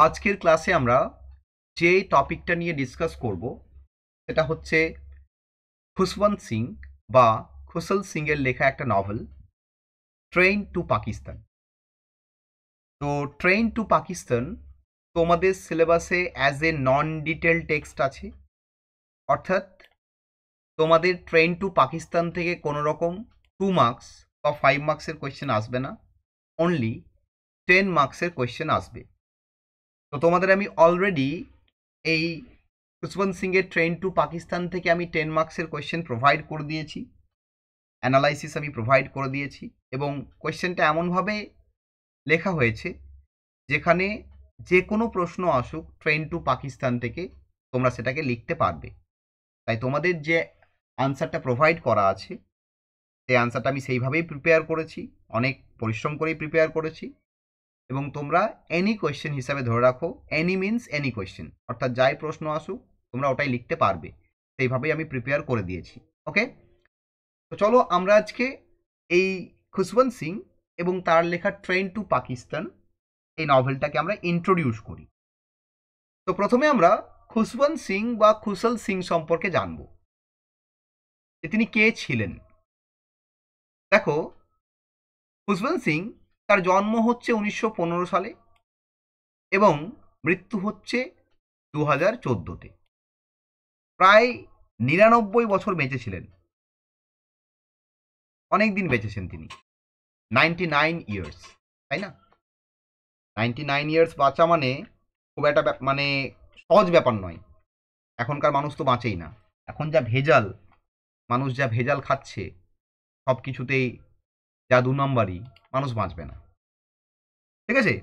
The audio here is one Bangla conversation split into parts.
আজকের ক্লাসে আমরা যে টপিকটা নিয়ে ডিসকাস করব সেটা হচ্ছে খুশবন্ত সিং বা খুশল সিং এর লেখা একটা নভেল ট্রেন টু পাকিস্তান। তো ট্রেন টু পাকিস্তান তোমাদের সিলেবাসে as a non detail text আছে, অর্থাৎ তোমাদের ট্রেন টু পাকিস্তান থেকে কোনো রকম 2 মার্কস বা 5 মার্কসের কোয়েশ্চেন আসবে না, অনলি 10 মার্কসের কোয়েশ্চেন আসবে। তো তোমাদের আমি অলরেডি এই খুশবন্ত সিং এর ট্রেন টু পাকিস্তান থেকে আমি 10 মার্কসের কোয়েশ্চেন প্রোভাইড করে দিয়েছি, অ্যানালাইসিস আমি প্রোভাইড করে দিয়েছি, এবং কোয়েশ্চেনটা এমনভাবে লেখা হয়েছে যেখানে যে কোনো প্রশ্ন আসুক ট্রেন টু পাকিস্তান থেকে তোমরা সেটাকে লিখতে পারবে। তাই তোমাদের যে আনসারটা প্রোভাইড করা আছে সেই আনসারটা আমি সেইভাবেই প্রিপেয়ার করেছি, অনেক পরিশ্রম করেই প্রিপেয়ার করেছি, এবং তোমরা এনি কোয়েশ্চেন হিসাবে ধরে রাখো, এনি মিনস এনি কোয়েশ্চেন, অর্থাৎ যাই প্রশ্ন আসুক তোমরা ওটাই লিখতে পারবে, সেইভাবেই আমি প্রিপেয়ার করে দিয়েছি। ওকে, তো চলো আমরা আজকে এই খুশবন্ত সিং এবং তার লেখা ট্রেন টু পাকিস্তান এই নভেলটাকে আমরা ইন্ট্রোডিউস করি। তো প্রথমে আমরা খুশবন্ত সিং বা খুশল সিং সম্পর্কে জানব যে তিনি কে ছিলেন। দেখো, খুশবন্ত সিং তার জন্ম হচ্ছে 1915 সালে এবং মৃত্যু হচ্ছে 2014-তে। প্রায় 99 বছর বেঁচেছিলেন, অনেক দিন বেঁচেছেন তিনি, 99 ইয়ার্স, তাই না? 99 ইয়ার্স বাঁচা মানে খুব একটা মানে সহজ ব্যাপার নয়। এখনকার মানুষ তো বাঁচেই না, এখন যা ভেজাল, মানুষ যা ভেজাল খাচ্ছে সব কিছুতেই, যা 2 নম্বরই, মানুষ বাঁচবে না, ঠিক আছে?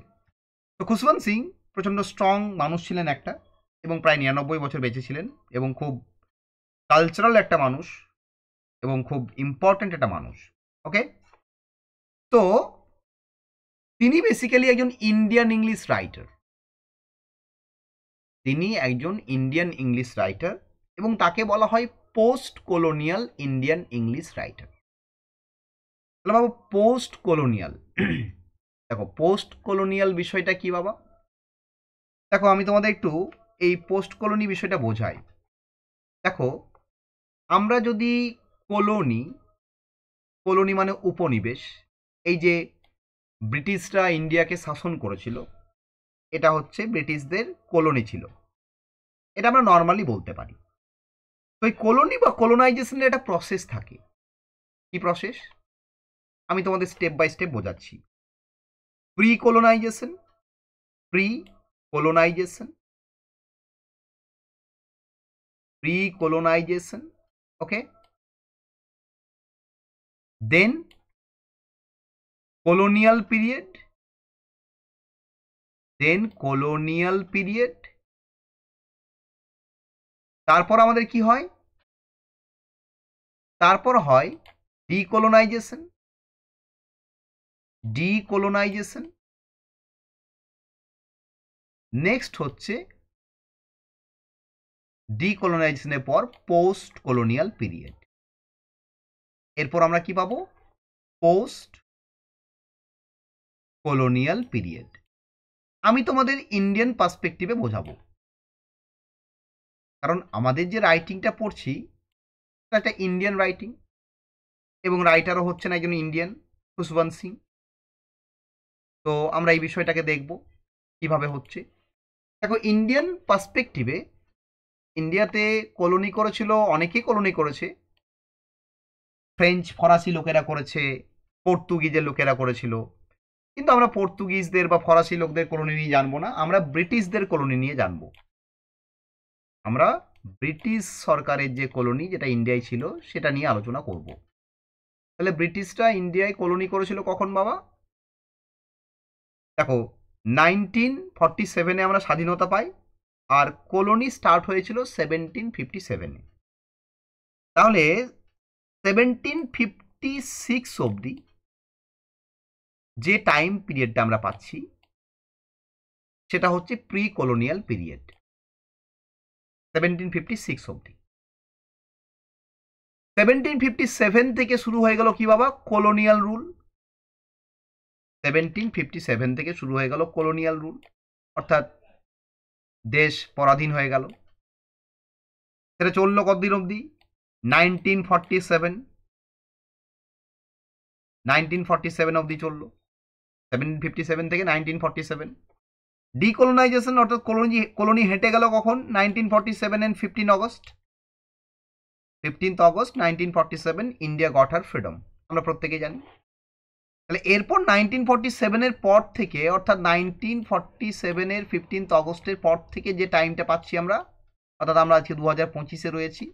তো খুশবন্ত সিং প্রচণ্ড স্ট্রং মানুষ ছিলেন একটা, এবং প্রায় 99 বছর বেঁচে ছিলেন, এবং খুব কালচারাল একটা মানুষ এবং খুব ইম্পর্ট্যান্ট একটা মানুষ। ওকে, তো তিনি বেসিক্যালি একজন ইন্ডিয়ান ইংলিশ রাইটার। তিনি একজন ইন্ডিয়ান ইংলিশ রাইটার এবং তাকে বলা হয় post colonial Indian English writer. তাহলে বাবা পোস্ট কলোনিয়াল, দেখো পোস্ট কলোনিয়াল বিষয়টা কি বাবা? দেখো আমি তোমাদের একটু এই পোস্ট কলোনি বিষয়টা বোঝাই। দেখো, আমরা যদি কলোনি, কলোনি মানে উপনিবেশ, এই যে ব্রিটিশরা ইন্ডিয়াকে শাসন করেছিল, এটা হচ্ছে ব্রিটিশদের কলোনি ছিল, এটা আমরা নর্মালি বলতে পারি। তো এই কলোনি বা কলোনাইজেশনের একটা প্রসেস থাকে। কি প্রসেস? আমি তোমাদের স্টেপ বাই স্টেপ বোঝাচ্ছি। Pre colonization, pre colonization, pre colonization, okay, then colonial period, then colonial period, তারপর আমাদের কি হয়? তারপর হয় ডিকলোনাইজেশন, ডিকলোনাইজেশন, নেক্সট হচ্ছে ডিকলোনাইজেশনের পর পোস্ট কলোনিয়াল পিরিয়ড। এরপর আমরা কি পাবো? Post colonial period. আমি তোমাদের ইন্ডিয়ান পার্সপেক্টিভে বোঝাবো, কারণ আমাদের যে রাইটিংটা পড়ছি সেটা একটা ইন্ডিয়ান রাইটিং, এবং রাইটারও হচ্ছেন একজন ইন্ডিয়ান, খুশবন্ত সিং। তো আমরা এই বিষয়টাকে দেখব কিভাবে হচ্ছে। দেখো, ইন্ডিয়ান পার্সপেক্টিভে ইন্ডিয়াতে কলোনি করেছিল, অনেকেই কলোনি করেছে। ফ্রেঞ্চ ফরাসি লোকেরা করেছে, পর্তুগিজের লোকেরা করেছিল, কিন্তু আমরা পর্তুগিজদের বা ফরাসি লোকদের কলোনি নিয়ে জানবো না, আমরা ব্রিটিশদের কলোনি নিয়ে জানবো। আমরা ব্রিটিশ সরকারের যে কলোনি যেটা ইন্ডিয়ায় ছিল সেটা নিয়ে আলোচনা করব। তাহলে ব্রিটিশরা ইন্ডিয়ায় কলোনি করেছিল কখন বাবা? দেখো, 1947-এ আমরা স্বাধীনতা পাই, আর কলোনি স্টার্ট হয়েছিল 1757-এ। তাহলে 1756 অবধি যে টাইম পিরিয়ডটা আমরা পাচ্ছি সেটা হচ্ছে প্রি কলোনিয়াল পিরিয়ড, 1756 অবধি। 1757 থেকে শুরু হয়ে গেল কি বাবা? Colonial rule. 1757 থেকে শুরু হয়ে গেল কলোনিয়াল রুল, অর্থাৎ দেশ পরাধীন হয়ে গেল। সেটা চললো কতদিন অবধি? 1947 অবধি চললো। 1757 থেকে 1947। ডিকলোনাইজেশন অর্থাৎ কলোনি হেঁটে গেল কখন? 1947 and 15th August 1947 India got her freedom, আমরা প্রত্যেকেই জানি। তাহলে এরপর 1947 পর থেকে, অর্থাৎ 1947 15th অগস্টের পর থেকে যে টাইমটা পাচ্ছি আমরা, অর্থাৎ আমরা আজকে 2025 রয়েছি,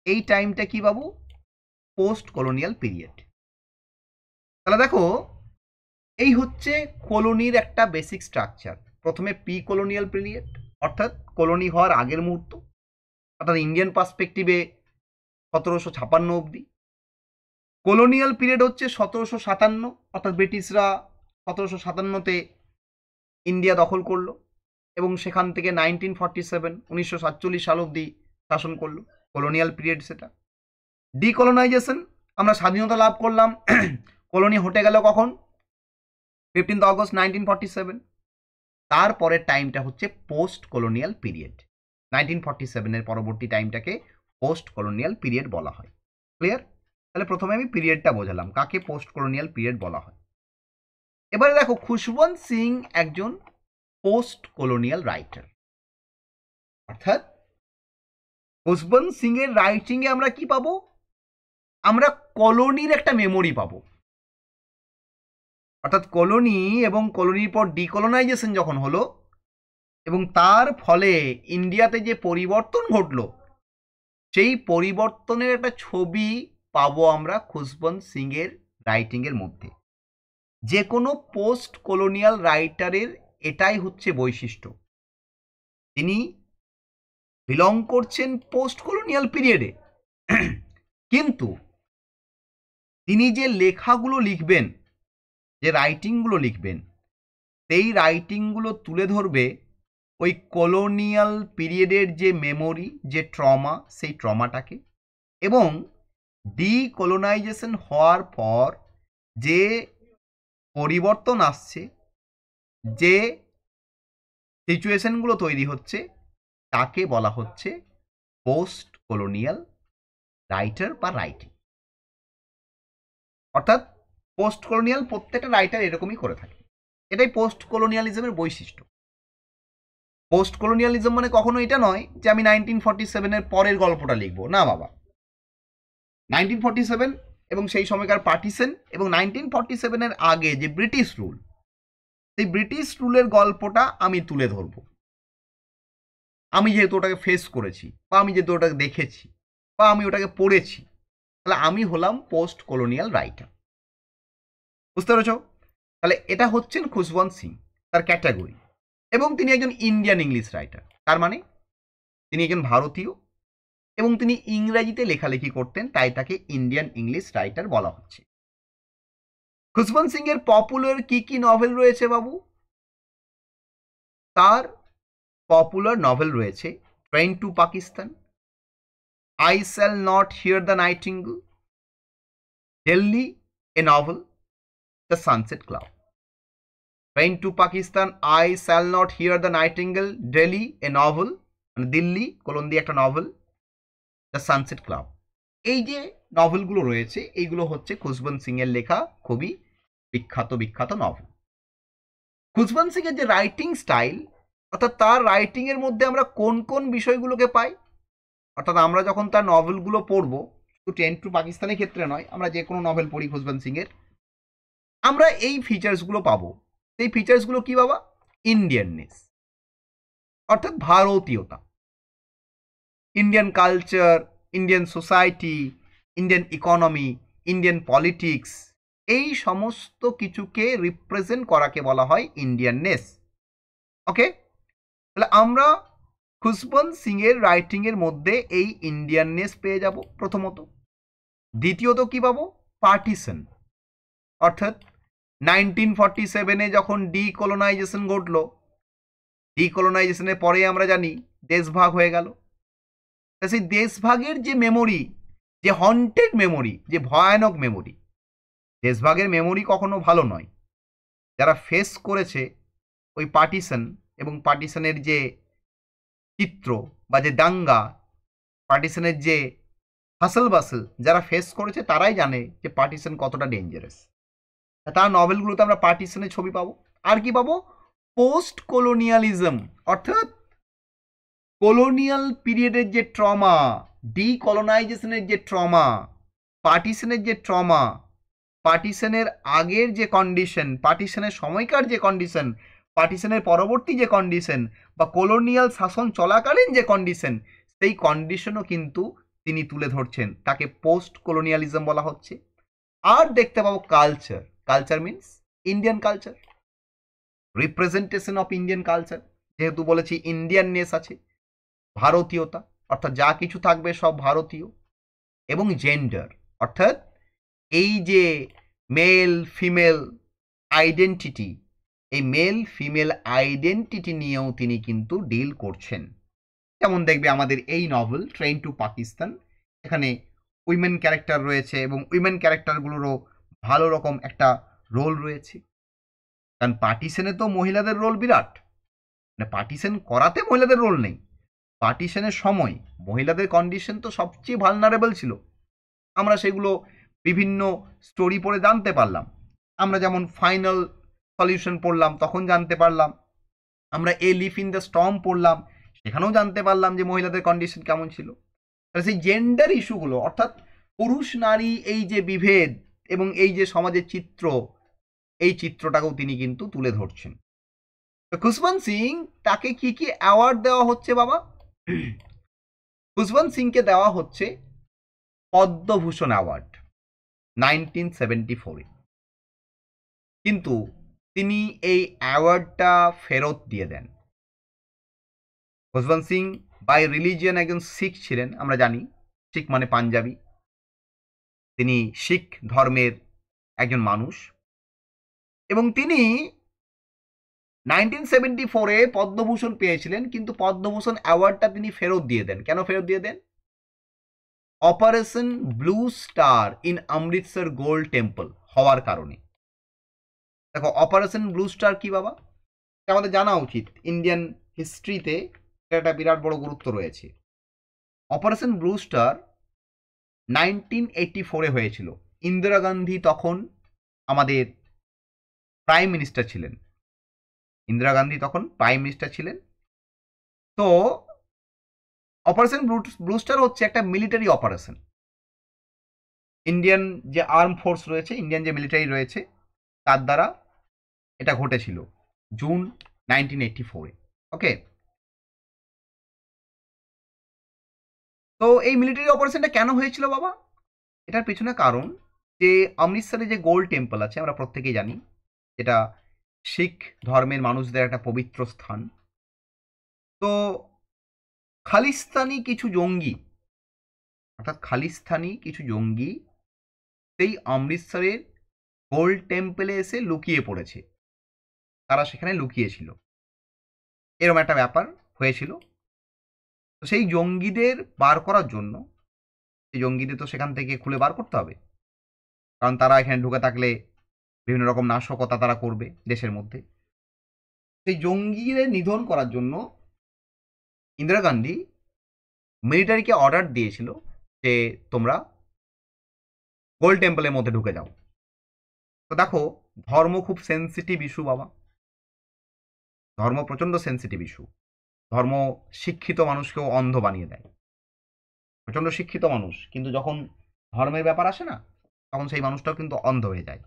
এই টাইমটা কি পাবো? Post colonial period. তাহলে দেখো, এই হচ্ছে কলোনির একটা বেসিক স্ট্রাকচার। প্রথমে প্রি কলোনিয়াল পিরিয়ড, অর্থাৎ কলোনি হওয়ার আগের মুহূর্ত, অর্থাৎ ইন্ডিয়ান পার্সপেক্টিভে 1756 অবধি। কলোনিয়াল পিরিয়ড হচ্ছে 1757, অর্থাৎ ব্রিটিশরা 1757-তে ইন্ডিয়া দখল করলো এবং সেখান থেকে 1947 সাল অবধি শাসন করলো, কলোনিয়াল পিরিয়ড সেটা। ডিকলোনাইজেশন, আমরা স্বাধীনতা লাভ করলাম, কলোনি হটে গেল কখন? 15th August 1947। তারপরের টাইমটা হচ্ছে পোস্ট কলোনিয়াল পিরিয়ড। 1947 পরবর্তী টাইমটাকে পোস্ট কলোনিয়াল পিরিয়ড বলা হয়। ক্লিয়ার? তাহলে প্রথমে আমি পিরিয়ডটা বোঝালাম, কাকে পোস্ট কলোনিয়াল পিরিয়ড বলা হয়। এবারে দেখো, খুশবন্ত সিং একজন পোস্ট কলোনিয়াল রাইটার, অর্থাৎ খুশবন্ত সিং এর রাইটিং এ আমরা কি পাবো? আমরা কলোনির একটা মেমোরি পাবো। অর্থাৎ কলোনি এবং কলোনির পর ডিকলোনাইজেশন যখন হলো এবং তার ফলে ইন্ডিয়াতে যে পরিবর্তন ঘটলো, সেই পরিবর্তনের একটা ছবি পাবো আমরা খুশবন্ত সিং এর রাইটিং এর মধ্যে। যে কোনো পোস্ট কলোনিয়াল রাইটারের এটাই হচ্ছে বৈশিষ্ট্য, তিনি বিলং করছেন পোস্ট কলোনিয়াল পিরিয়ডে, কিন্তু তিনি যে লেখাগুলো লিখবেন, যে রাইটিংগুলো লিখবেন, সেই রাইটিংগুলো তুলে ধরবে ওই কলোনিয়াল পিরিয়ডের যে মেমোরি, যে ট্রমা, সেই ট্রমাটাকে, এবং ডিকলোনাইজেশন হওয়ার পর যে পরিবর্তন আসছে, যে সিচুয়েশনগুলো তৈরি হচ্ছে, তাকে বলা হচ্ছে পোস্ট কলোনিয়াল রাইটার বা রাইটিং। অর্থাৎ পোস্ট কলোনিয়াল প্রত্যেকটা রাইটার এরকমই করে থাকে, এটাই পোস্ট কলোনিয়ালিজমের বৈশিষ্ট্য। পোস্ট কলোনিয়ালিজম মানে কখনো এটা নয় যে আমি 1947 পরের গল্পটা লিখবো, না বাবা। 1947 এবং সেই সময়কার পার্টিশন এবং 1947 আগে যে ব্রিটিশ রুল, সেই ব্রিটিশ রুলের গল্পটা আমি তুলে ধরবো। আমি যেহেতু ওটাকে ফেস করেছি, বা আমি যেহেতু ওটাকে দেখেছি, বা আমি ওটাকে পড়েছি, তাহলে আমি হলাম পোস্ট কলোনিয়াল রাইটার। বুঝতে পেরেছ? তাহলে এটা হচ্ছেন খুশবন্ত সিং, তার ক্যাটাগরি। এবং তিনি একজন ইন্ডিয়ান ইংলিশ রাইটার, তার মানে তিনি একজন ভারতীয় এবং তিনি ইংরেজিতে লেখালেখি করতেন, তাই তাকে ইন্ডিয়ান ইংলিশ রাইটার বলা হচ্ছে। খুশবন্ত সিং এর পপুলার কি কি নভেল রয়েছে বাবু? তার পপুলার নভেল রয়েছে train to Pakistan, I shall not hear the nightingale, Delhi a novel, the sunset club. Train to Pakistan, I shall not hear the nightingale, Delhi a novel, মানে দিল্লি কোলন দিয়ে একটা নভেল, দ্য সানসেট ক্লাব। এই যে নভেলগুলো রয়েছে, এইগুলো হচ্ছে খুশবন্ত সিং এর লেখা খুবই বিখ্যাত বিখ্যাত নভেল। খুশবন্ত সিং এর যে রাইটিং স্টাইল, অর্থাৎ তার রাইটিং এর মধ্যে আমরা কোন কোন বিষয়গুলোকে পাই, অর্থাৎ আমরা যখন তার নভেলগুলো পড়বো, শুধু ট্রেন টু পাকিস্তানের ক্ষেত্রে নয়, আমরা যে কোনো নভেল পড়ি খুশবন্ত সিং এর, আমরা এই ফিচার্সগুলো পাবো। সেই ফিচার্সগুলো কি বাবা? ইন্ডিয়াননেস, অর্থাৎ ভারতীয়তা, Indian culture, Indian society, Indian economy, Indian politics, এই সমস্ত কিছুকে রিপ্রেজেন্ট করাকে বলা হয় ইন্ডিয়াননেস। ওকে, তাহলে আমরা খুশবন্ত সিং এর রাইটিং এর মধ্যে এই ইন্ডিয়াননেস পেয়ে যাব প্রথমত। দ্বিতীয়ত কি পাবো? পার্টিশন, অর্থাৎ 1947 যখন ডিকলোনাইজেশন ঘটলো, ডিকলোনাইজেশনের পরে আমরা জানি দেশভাগ হয়ে গেল। সেই দেশভাগের যে মেমোরি, যে হন্টেড মেমোরি, যে ভয়ানক মেমোরি, দেশভাগের মেমোরি কখনো ভালো নয়। যারা ফেস করেছে ওই পার্টিশন, এবং পার্টিশনের যে চিত্র বা যে দাঙ্গা, পার্টিশনের যে হাসল বাসল যারা ফেস করেছে তারাই জানে যে পার্টিশন কতটা ডেঞ্জারাস। তার নভেলগুলোতে আমরা পার্টিশনের ছবি পাবো। আর কি পাবো? পোস্ট কলোনিয়ালিজম, অর্থাৎ কলোনিয়াল পিরিয়ডের যে ট্রমা, ডিকলোনাইজেশনের যে ট্রমা, পার্টিশনের যে ট্রমা, পার্টিশনের আগের যে কন্ডিশন, পার্টিশনের সময়কার যে কন্ডিশন, পার্টিশনের পরবর্তী যে কন্ডিশন বা কলোনিয়াল শাসন চলাকালীন যে কন্ডিশন, সেই কন্ডিশনও কিন্তু তিনি তুলে ধরছেন। তাকে পোস্ট কলোনিয়ালিজম বলা হচ্ছে। আর দেখতে পাবো culture. Culture means Indian culture, representation of Indian culture. যেহেতু বলেছি ইন্ডিয়াননেস আছে, ভারতীয়তা, অর্থাৎ যা কিছু থাকবে সব ভারতীয়। এবং জেন্ডার, অর্থাৎ এই যে মেল ফিমেল আইডেন্টিটি, এই মেল ফিমেল আইডেন্টিটি নিয়েও তিনি কিন্তু ডিল করছেন। যেমন দেখবে আমাদের এই নভেল ট্রেন টু পাকিস্তান, এখানে উইমেন ক্যারেক্টার রয়েছে এবং উইমেন ক্যারেক্টারগুলোরও ভালো রকম একটা রোল রয়েছে। কারণ পার্টিশনে তো মহিলাদের রোল বিরাট, মানে পার্টিশন করাতে মহিলাদের রোল নেই, পার্টিশনের সময় মহিলাদের কন্ডিশন তো সবচেয়ে ভালনারেবল ছিল। আমরা সেগুলো বিভিন্ন স্টোরি পড়ে জানতে পারলাম। আমরা যেমন ফাইনাল সলিউশন পড়লাম তখন জানতে পারলাম, আমরা এ লিফ ইন দ্য স্টর্ম পড়লাম সেখানেও জানতে পারলাম যে মহিলাদের কন্ডিশন কেমন ছিল। তাহলে সেই জেন্ডার ইস্যুগুলো, অর্থাৎ পুরুষ নারী এই যে বিভেদ এবং এই যে সমাজের চিত্র, এই চিত্রটাকেও তিনি কিন্তু তুলে ধরছেন। তো খুশবন্ত সিং, তাকে কি কি অ্যাওয়ার্ড দেওয়া হচ্ছে বাবা? খুশবন্ত সিংকে দেওয়া হচ্ছে পদ্মভূষণ অ্যাওয়ার্ড 1974-এ। কিন্তু তিনি এই অ্যাওয়ার্ডটা ফেরত দিয়ে দেন। খুশবন্ত সিং বাই রিলিজিয়ন একজন শিখ ছিলেন, আমরা জানি শিখ মানে পাঞ্জাবি। তিনি শিখ ধর্মের একজন মানুষ এবং তিনি 1974-এ পদ্মভূষণ পেয়েছিলেন, কিন্তু পদ্মভূষণ অ্যাওয়ার্ডটা তিনি ফেরত দিয়ে দেন। কেন ফেরত দিয়ে দেন? Operation Blue Star in Amritsar gold temple হওয়ার কারণে। দেখো অপারেশন ব্লু স্টার কি বাবা, আমাদের জানা উচিত। ইন্ডিয়ান হিস্ট্রিতে একটা বিরাট বড় গুরুত্ব রয়েছে। অপারেশন ব্লু স্টার 1984-এ হয়েছিল। ইন্দিরা গান্ধী তখন আমাদের প্রাইম মিনিস্টার ছিলেন। ইন্দিরা গান্ধী তখন প্রাইম মিনিস্টার ছিলেন। তো অপারেশন ব্লু স্টার হচ্ছে একটা মিলিটারি অপারেশন। ইন্ডিয়ান যে আর্ম ফোর্স রয়েছে, ইন্ডিয়ান যে মিলিটারি রয়েছে, তার দ্বারা এটা ঘটেছিল জুন 1984-এ। ওকে, তো এই মিলিটারি অপারেশনটা কেন হয়েছিল বাবা? এটার পেছনে কারণ যে অমৃতসরে যে গোল্ড টেম্পল আছে, আমরা প্রত্যেকেই জানি এটা শিখ ধর্মের মানুষদের একটা পবিত্র স্থান। তো খালিস্তানি কিছু জঙ্গি, অর্থাৎ খালিস্তানি কিছু জঙ্গি সেই অমৃতসরের গোল্ড টেম্পলে এসে লুকিয়ে পড়েছে। তারা সেখানে লুকিয়েছিল, এরকম একটা ব্যাপার হয়েছিল। তো সেই জঙ্গিদের বার করার জন্য, সেই জঙ্গিদের তো সেখান থেকে খুলে বার করতে হবে, কারণ তারা এখানে ঢুকে থাকলে বিভিন্ন রকম নাশকতা তারা করবে দেশের মধ্যে। সেই জঙ্গিদের নিধন করার জন্য ইন্দিরা গান্ধী মিলিটারিকে অর্ডার দিয়েছিল যে তোমরা গোল্ড টেম্পলের মধ্যে ঢুকে যাও। তো দেখো, ধর্ম খুব সেন্সিটিভ ইস্যু বাবা, ধর্ম প্রচণ্ড সেন্সিটিভ ইস্যু। ধর্ম শিক্ষিত মানুষকেও অন্ধ বানিয়ে দেয়। প্রচণ্ড শিক্ষিত মানুষ, কিন্তু যখন ধর্মের ব্যাপার আসে না, তখন সেই মানুষটাও কিন্তু অন্ধ হয়ে যায়।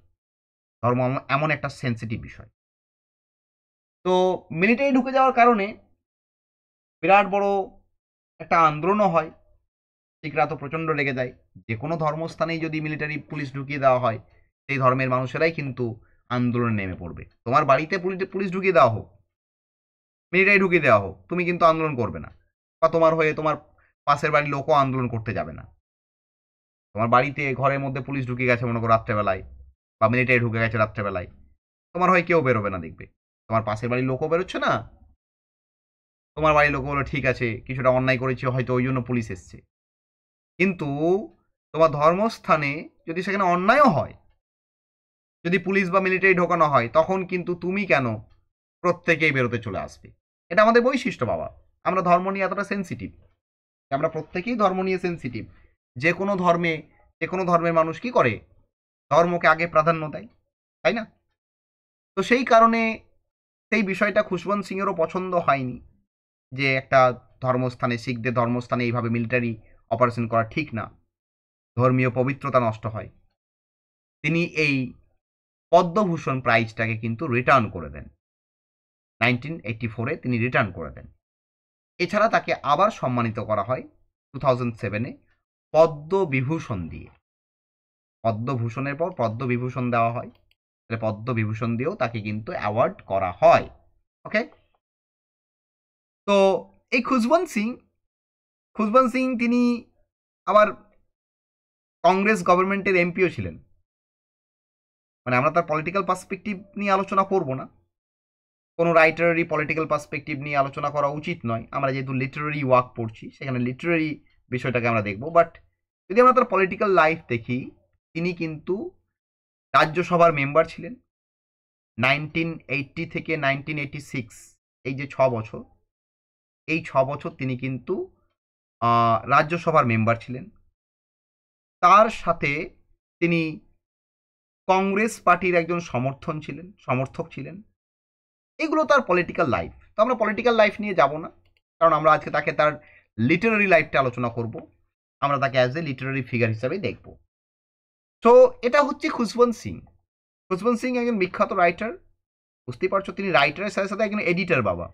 ধর্ম এমন একটা সেন্সিটিভ বিষয়। তো মিলিটারি ঢুকে যাওয়ার কারণে বিরাট বড় একটা আন্দোলনও হয়। শিখরা তো প্রচণ্ড রেগে যায়। যে কোনো ধর্মস্থানেই যদি মিলিটারি পুলিশ ঢুকিয়ে দেওয়া হয়, সেই ধর্মের মানুষেরাই কিন্তু আন্দোলনে নেমে পড়বে। তোমার বাড়িতে পুলিশ ঢুকিয়ে দেওয়া হোক, মিলিটারি ঢুকিয়ে দেওয়া হোক, তুমি কিন্তু আন্দোলন করবে না, বা তোমার হয়ে তোমার পাশের বাড়ির লোকও আন্দোলন করতে যাবে না। তোমার বাড়িতে ঘরের মধ্যে পুলিশ ঢুকে গেছে মনে করো রাত্রেবেলায়, বা মিলিটারি ঢুকে গেছে রাত্রেবেলায়, তোমার হয়ে কেউ বেরোবে না। দেখবে তোমার পাশের বাড়ির লোকও বেরোচ্ছে না, তোমার বাড়ির লোক বলো ঠিক আছে কিছুটা অন্যায় করেছে হয়তো ওই জন্য পুলিশ এসছে। কিন্তু তোমার ধর্মস্থানে যদি সেখানে অন্যায়ও হয়, যদি পুলিশ বা মিলিটারি ঢোকানো হয়, তখন কিন্তু তুমি কেন প্রত্যেকেই বেরোতে চলে আসবে। এটা আমাদের বৈশিষ্ট্য বাবা। আমরা ধর্ম নিয়ে এতটা সেন্সিটিভ, আমরা প্রত্যেকেই ধর্ম নিয়ে সেন্সিটিভ। যে কোনো ধর্মে, যে কোনো ধর্মের মানুষ কি করে, ধর্মকে আগে প্রাধান্য দেয়, তাই না? তো সেই কারণে সেই বিষয়টা খুশবন্ত সিংয়েরও পছন্দ হয়নি যে একটা ধর্মস্থানে, শিখদের ধর্মস্থানে এইভাবে মিলিটারি অপারেশন করা ঠিক না, ধর্মীয় পবিত্রতা নষ্ট হয়। তিনি এই পদ্মভূষণ প্রাইজটাকে কিন্তু রিটার্ন করে দেন। 1984-এ তিনি রিটার্ন করে দেন। এছাড়া তাকে আবার সম্মানিত করা হয় 2007-এ পদ্মবিভূষণ দিয়ে। পদ্মভূষণের পর পদ্মবিভূষণ দেওয়া হয়, তাহলে পদ্মবিভূষণ দিয়েও তাকে কিন্তু অ্যাওয়ার্ড করা হয়। ওকে, তো এই খুশবন্ত সিং তিনি আবার কংগ্রেস গভর্নমেন্টের এমপিও ছিলেন। মানে আমরা তার পলিটিক্যাল পার্সপেক্টিভ নিয়ে আলোচনা করব না, কোনো রাইটারেরই পলিটিক্যাল পার্সপেক্টিভ নিয়ে আলোচনা করা উচিত নয়। আমরা যেহেতু লিটারারি ওয়ার্ক পড়ছি, সেখানে লিটারারি বিষয়টাকে আমরা দেখব। বাট যদি আমরা তার পলিটিক্যাল লাইফ দেখি, তিনি কিন্তু রাজ্যসভার মেম্বার ছিলেন 1980 থেকে 1986, এই যে 6 বছর, এই 6 বছর তিনি কিন্তু রাজ্যসভার মেম্বার ছিলেন। তার সাথে তিনি কংগ্রেস পার্টির একজন সমর্থক ছিলেন। এগুলো তার পলিটিক্যাল লাইফ। তো আমরা পলিটিক্যাল লাইফ নিয়ে যাব না, কারণ আমরা আজকে তাকে তার লিটারারি লাইফটা আলোচনা করব। আমরা তাকে অ্যাজ এ লিটারারি ফিগার হিসাবে দেখব। তো এটা হচ্ছে খুশবন্ত সিং। খুশবন্ত সিং একজন বিখ্যাত রাইটার। বুঝতেই পারছো, তিনি রাইটারের সাথে সাথে একজন এডিটার বাবা।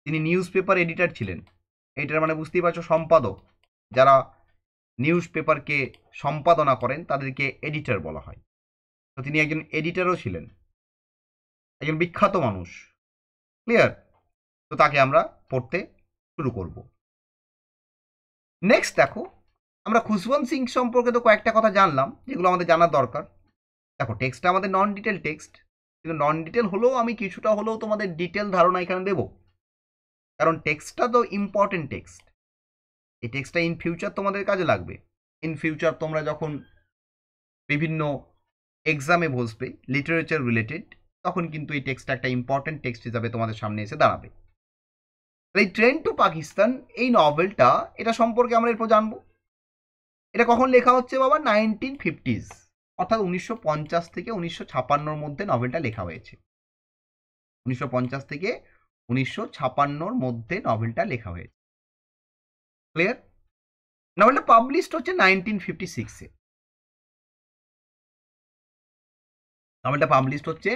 তিনি নিউজ পেপার এডিটার ছিলেন। এডিটার মানে বুঝতেই পারছো সম্পাদক। যারা নিউজ পেপারকে সম্পাদনা করেন তাদেরকে এডিটর বলা হয়। তো তিনি একজন এডিটরও ছিলেন, একজন বিখ্যাত মানুষ। ক্লিয়ার? তো তাকে আমরা পড়তে শুরু করব। নেক্সট দেখো, আমরা খুশবন্ত সিং সম্পর্কে তো কয়েকটা কথা জানলাম যেগুলো আমাদের জানার দরকার। দেখো, টেক্সটটা আমাদের নন ডিটেল টেক্সট, কিন্তু নন ডিটেল হলেও আমি কিছুটা হলেও তোমাদের ডিটেল ধারণা এখানে দেবো, কারণ টেক্সটটা তো ইম্পর্টেন্ট টেক্সট। এই টেক্সটটা ইন ফিউচার তোমাদের কাজে লাগবে। ইন ফিউচার তোমরা যখন বিভিন্ন এক্সামে বসবে লিটারেচার রিলেটেড, তখন কিন্তু এই টেক্সটটা একটা ইম্পর্টেন্ট টেক্সট হিসাবে তোমাদের সামনে এসে দাঁড়াবে। এই ট্রেন টু পাকিস্তান, এই নভেলটা, এটা সম্পর্কে আমরা এরপর জানবো। এটা কখন লেখা হচ্ছে বাবা? 1950s, অর্থাৎ 1950 থেকে 1956-র মধ্যে নভেলটা লেখা হয়েছে। 1950 থেকে 1956-র মধ্যে নভেলটা লেখা হয়েছে। ক্লিয়ার? নভেলটা পাবলিশড হচ্ছে 1956-এ। নভেলটা পাবলিশড হচ্ছে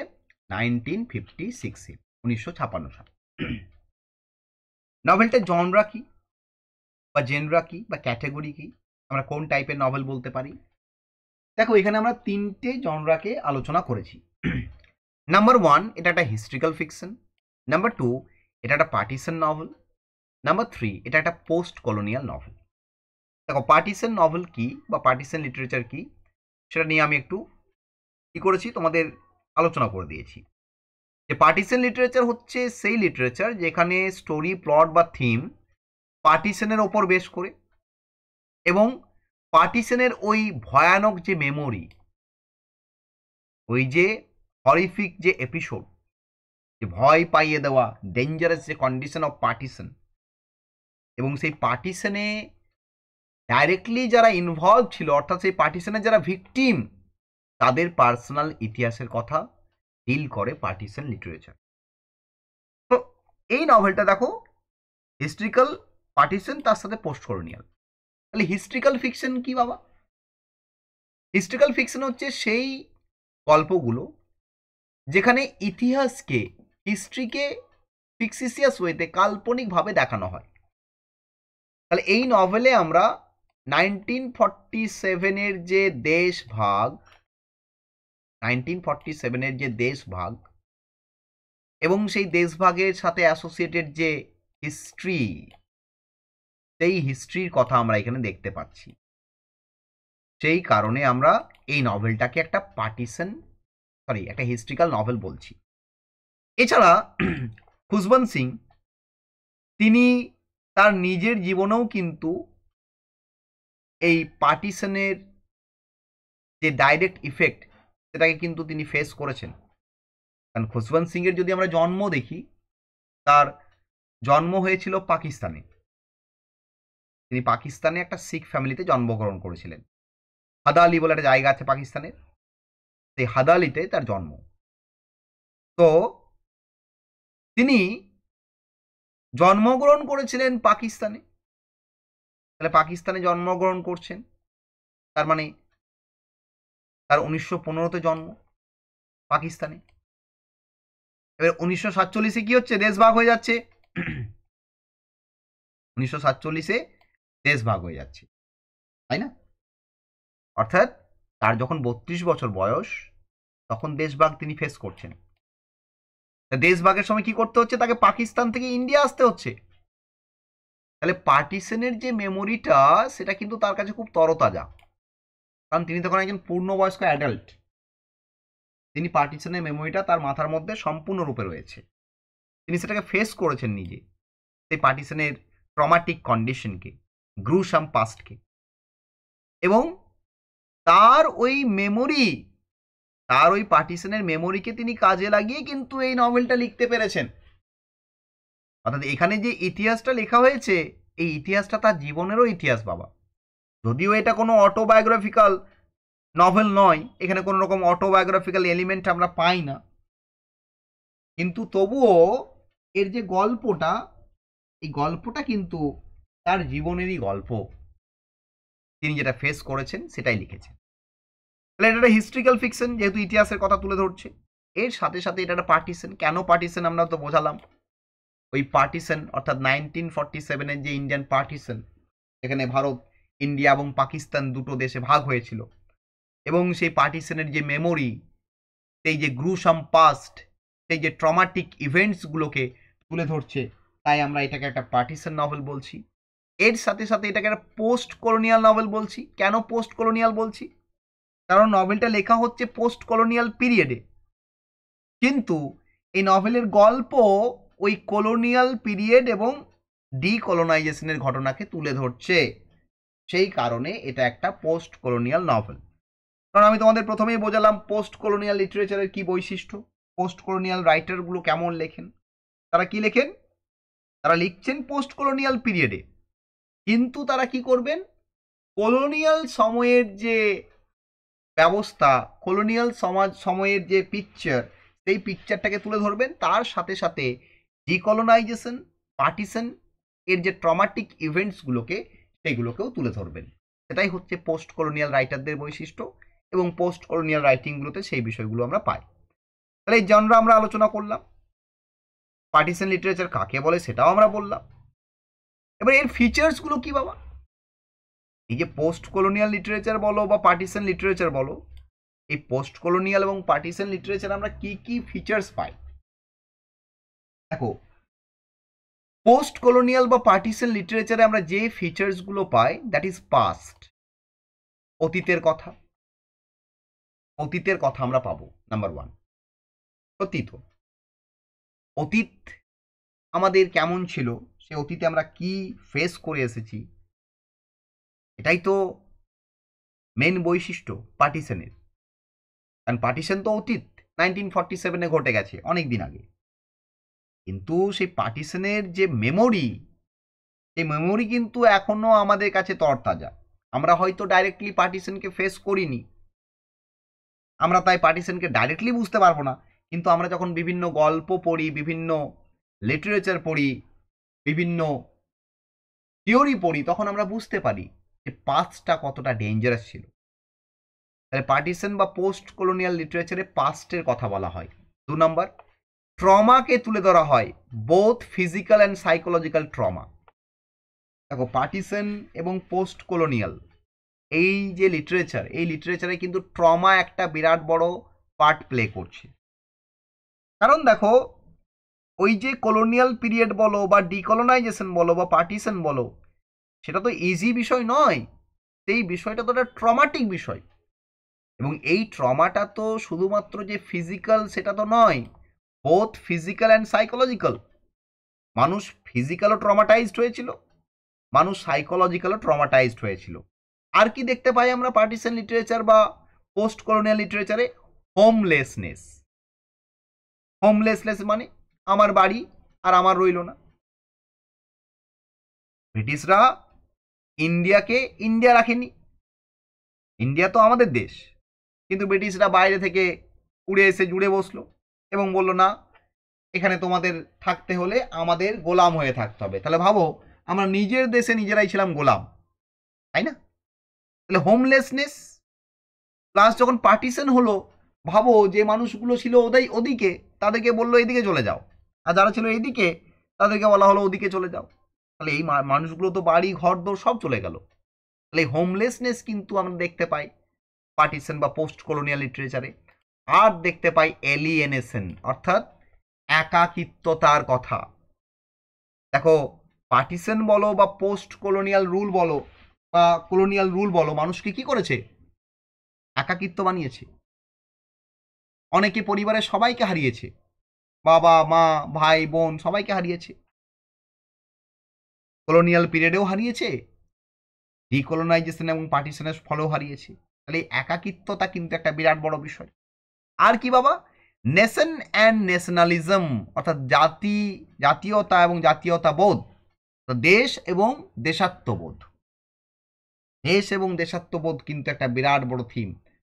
1956-এ, 1956 সালে। নভেলটার জনরা কি, বা জেনরা কি, বা ক্যাটাগরি কি, আমরা কোন টাইপের নভেল বলতে পারি? দেখো, এখানে আমরা 3টে জনরাকে আলোচনা করেছি। নাম্বার 1, এটা একটা হিস্ট্রিক্যাল ফিকশন। নাম্বার 2, এটা একটা পার্টিশন নভেল। নাম্বার 3, এটা একটা পোস্ট কলোনিয়াল নভেল। দেখো, পার্টিশন নভেল কি বা পার্টিশন লিটারেচার কি, সেটা নিয়ে আমি একটু কি করেছি, তোমাদের আলোচনা করে দিয়েছি। যে পার্টিশন লিটারেচার হচ্ছে সেই লিটারেচার যেখানে স্টোরি, প্লট বা থিম পার্টিশনের ওপর বেশ করে, এবং পার্টিশনের ওই ভয়ানক যে মেমোরি, ওই যে হরিফিক যে এপিসোড, যে ভয় পাইয়ে দেওয়া, ডেঞ্জারাস যে কন্ডিশন অফ পার্টিশন, এবং সেই পার্টিশনে ডাইরেক্টলি যারা ইনভলভ ছিল, অর্থাৎ সেই পার্টিশনের যারা ভিকটিম, তাদের পার্সোনাল ইতিহাসের কথা ডিল করে পার্টিশন লিটারেচার। তো এই নভেলটা দেখো, হিস্ট্রিক্যাল পার্টিশন, তার সাথে পোস্ট কলোনিয়াল। তাহলে হিস্ট্রিক্যাল ফিকশন কি বাবা? হিস্ট্রিক্যাল ফিকশন হচ্ছে সেই গল্পগুলো যেখানে ইতিহাসকে, হিস্ট্রিকে ফিক্সিসিয়াস ওয়েতে, কাল্পনিকভাবে দেখানো হয়। তাহলে এই নভেলে আমরা 1947-এর যে দেশভাগ, 1947-এর যে দেশভাগ এবং সেই দেশভাগের সাথে অ্যাসোসিয়েটেড যে হিস্ট্রি, সেই হিস্ট্রির কথা আমরা এখানে দেখতে পাচ্ছি। সেই কারণে আমরা এই নভেলটাকে একটা একটা হিস্ট্রিক্যাল নভেল বলছি। এছাড়া খুশবন্ত সিং তিনি তার নিজের জীবনেও কিন্তু এই পার্টিশনের যে ডাইরেক্ট ইফেক্ট, সেটাকে কিন্তু তিনি ফেস করেছেন। কারণ খুশবন্ত সিং এর যদি আমরা জন্ম দেখি, তার জন্ম হয়েছিল পাকিস্তানে। তিনি পাকিস্তানে একটা শিখ ফ্যামিলিতে জন্মগ্রহণ করেছিলেন। হাদালি বলে একটা জায়গা আছে পাকিস্তানের, সেই হাদালিতে তার জন্ম। তো তিনি জন্মগ্রহণ করেছিলেন পাকিস্তানে। তাহলে পাকিস্তানে জন্মগ্রহণ করছেন, তার মানে তার 1915-তে জন্ম পাকিস্তানে। এবার 1947-এ কি হচ্ছে, দেশ ভাগ হয়ে যাচ্ছে। 1947-এ দেশ ভাগ হয়ে যাচ্ছে, তাই না? অর্থাৎ তার যখন 32 বছর বয়স, তখন দেশভাগ তিনি ফেস করছেন। দেশভাগের সময় কি করতে হচ্ছে, তাকে পাকিস্তান থেকে ইন্ডিয়া আসতে হচ্ছে। তাহলে পার্টিশনের যে মেমোরিটা, সেটা কিন্তু তার কাছে খুব তরতাজা, কারণ তিনি তখন একজন পূর্ণবয়স্ক অ্যাডাল্ট। তিনি পার্টিশনের মেমোরিটা তার মাথার মধ্যে সম্পূর্ণরূপে রয়েছে, তিনি সেটাকে ফেস করেছেন নিজে, সেই পার্টিশনের ট্রমাটিক কন্ডিশনকে, গ্রুসাম পাস্টকে। এবং তার ওই মেমোরি, তার ওই পার্টিশনের মেমোরিকে তিনি কাজে লাগিয়ে কিন্তু এই নভেলটা লিখতে পেরেছেন। অর্থাৎ এখানে যে ইতিহাসটা লেখা হয়েছে, এই ইতিহাসটা তার জীবনেরও ইতিহাস বাবা। যদিও এটা কোনো অটোবায়োগ্রাফিক্যাল নভেল নয়, এখানে কোনো রকম অটোবায়োগ্রাফিক্যাল এলিমেন্ট আমরা পাই না, কিন্তু তবুও এর যে গল্পটা, এই গল্পটা কিন্তু তার জীবনেরই গল্প। তিনি যেটা ফেস করেছেন সেটাই লিখেছেন। তাহলে এটা একটা হিস্ট্রিক্যাল ফিকশন, যেহেতু ইতিহাসের কথা তুলে ধরছে। এর সাথে সাথে এটা একটা পার্টিশন। কেন পার্টিশন আমরা তো বোঝালাম। ওই পার্টিশন অর্থাৎ 1947-এর যে ইন্ডিয়ান পার্টিশন, এখানে ভারত, ইন্ডিয়া এবং পাকিস্তান দুটো দেশে ভাগ হয়েছিল, এবং সেই পার্টিশনের যে মেমোরি, সেই যে গ্রুসাম পাস্ট, সেই যে ট্রমাটিক ইভেন্টসগুলোকে তুলে ধরছে, তাই আমরা এটাকে একটা পার্টিশন নভেল বলছি। এর সাথে সাথে এটাকে একটা পোস্ট কলোনিয়াল নভেল বলছি। কেন পোস্ট কলোনিয়াল বলছি, কারণ নভেলটা লেখা হচ্ছে পোস্ট কলোনিয়াল পিরিয়ডে, কিন্তু এই নভেলের গল্প ওই কলোনিয়াল পিরিয়ড এবং ডিকলোনাইজেশনের ঘটনাকে তুলে ধরছে। সেই কারণে এটা একটা পোস্ট কলোনিয়াল নভেল। কারণ আমি তোমাদের প্রথমেই বোঝালাম পোস্ট কলোনিয়াল লিটারেচারের কি বৈশিষ্ট্য, পোস্ট কলোনিয়াল রাইটারগুলো কেমন লেখেন। তারা কি লেখেন, তারা লিখছেন পোস্ট কলোনিয়াল পিরিয়ডে, কিন্তু তারা কি করবেন, কলোনিয়াল সময়ের যে ব্যবস্থা, কলোনিয়াল সমাজ সময়ের যে পিকচার, সেই পিকচারটাকে তুলে ধরবেন। তার সাথে সাথে ডিকলোনাইজেশন, পার্টিশন এর যে ট্রমাটিক ইভেন্টসগুলোকে, সেগুলোকেও তুলে ধরবেন। সেটাই হচ্ছে পোস্ট কলোনিয়াল রাইটারদের বৈশিষ্ট্য, এবং পোস্ট কলোনিয়াল রাইটিংগুলোতে সেই বিষয়গুলো আমরা পাই। তাহলে এই জনরা আমরা আলোচনা করলাম। পার্টিশন লিটারেচার কাকে বলে সেটাও আমরা বললাম। এবার এর ফিচার্সগুলো কি বাবা। এই যে পোস্ট কলোনিয়াল লিটারেচার বলো বা পার্টিশন লিটারেচার বলো, এই পোস্ট কলোনিয়াল এবং পার্টিশন লিটারেচার আমরা কি কি ফিচার্স পাই। দেখো, পোস্ট কলোনিয়াল বা পার্টিশন লিটারেচারে আমরা যে ফিচার্সগুলো পাই, দ্যাট ইজ পাস্ট, অতীতের কথা। অতীতের কথা আমরা পাবো। নাম্বার ওয়ান, অতীত আমাদের কেমন ছিল, সে অতীতে আমরা কি ফেস করে এসেছি, এটাই তো মেন বৈশিষ্ট্য পার্টিশনের। কারণ পার্টিশন তো অতীত 1947-এ ঘটে গেছে, অনেক দিন আগে, কিন্তু সেই পার্টিশনের যে মেমোরি, সেই মেমোরি কিন্তু এখনো আমাদের কাছে তরতাজা। আমরা হয়তো ডাইরেক্টলি পার্টিশনকে ফেস করিনি, আমরা তাই পার্টিশনকে ডাইরেক্টলি বুঝতে পারবো না, কিন্তু আমরা যখন বিভিন্ন গল্প পড়ি, বিভিন্ন লিটারেচার পড়ি, বিভিন্ন থিওরি পড়ি, তখন আমরা বুঝতে পারি যে পাস্টটা কতটা ডেঞ্জারাস ছিল। তাহলে পার্টিশন বা পোস্ট কলোনিয়াল লিটারেচারে পাস্টের কথা বলা হয়। 2 নম্বর, ট্রমাকে তুলে ধরা হয়, both physical and psychological trauma. দেখো, পার্টিশন এবং পোস্ট কলোনিয়াল এই যে লিটারেচার, এই লিটারেচারে কিন্তু ট্রমা একটা বিরাট বড় পার্ট প্লে করছে। কারণ দেখো, ওই যে কলোনিয়াল পিরিয়ড বলো বা ডিকলোনাইজেশন বলো বা পার্টিশন বলো, সেটা তো ইজি বিষয় নয়। সেই বিষয়টা তো একটা ট্রমাটিক বিষয়, এবং এই ট্রমাটা তো শুধুমাত্র যে ফিজিক্যাল সেটা তো নয়, বোথ ফিজিক্যাল অ্যান্ড সাইকোলজিক্যাল। মানুষ ফিজিক্যালও ট্রমাটাইজড হয়েছিল, মানুষ সাইকোলজিক্যালও ট্রমাটাইজড হয়েছিল। আর কি দেখতে পাই আমরা পার্টিশন লিটারেচার বা পোস্ট কলোনিয়াল লিটারেচারে, হোমলেসনেস। হোমলেসনেস মানে আমার বাড়ি আর আমার রইল না। ব্রিটিশরা ইন্ডিয়াকে ইন্ডিয়া রাখেনি, ইন্ডিয়া তো আমাদের দেশ, কিন্তু ব্রিটিশরা বাইরে থেকে উড়ে এসে জুড়ে বসলো এবং বলল না, এখানে তোমাদের থাকতে হলে আমাদের গোলাম হয়ে থাকতে হবে। তাহলে ভাবো, আমরা নিজের দেশে নিজেরাই ছিলাম গোলাম, তাই না? তাহলে হোমলেসনেস প্লাস যখন পার্টিশন হলো, ভাবো যে মানুষগুলো ছিল ওদিকে, তাদেরকে বললো এদিকে চলে যাও, আর যারা ছিল এইদিকে তাদেরকে বলা হলো ওদিকে চলে যাও। তাহলে এই মানুষগুলো তো বাড়ি ঘর দোর সব চলে গেল। তাহলে এই হোমলেসনেস কিন্তু আমরা দেখতে পাই পার্টিশন বা পোস্ট কলোনিয়াল লিটারেচারে। আর দেখতে পাই এলিয়েনেশন, অর্থাৎ একাকিত্বতার কথা। দেখো, পার্টিশন বলো বা পোস্ট কলোনিয়াল রুল বলো বা কলোনিয়াল রুল বলো, মানুষকে কি করেছে? একাকিত্ব বানিয়েছে। অনেকে পরিবারের সবাইকে হারিয়েছে, বাবা মা ভাই বোন সবাইকে হারিয়েছে। কলোনিয়াল পিরিয়ডেও হারিয়েছে, ডিকলোনাইজেশন এবং পার্টিশনের ফলেও হারিয়েছে। তাহলে এই একাকিত্বতা কিন্তু একটা বিরাট বড় বিষয়। আর কি বাবা? নেশন অ্যান্ড ন্যাশনালিজম, অর্থাৎ জাতীয়তা এবং জাতীয়তাবোধ, দেশ এবং দেশাত্মবোধ। দেশ এবং দেশাত্মবোধ কিন্তু একটা বিরাট বড় থিম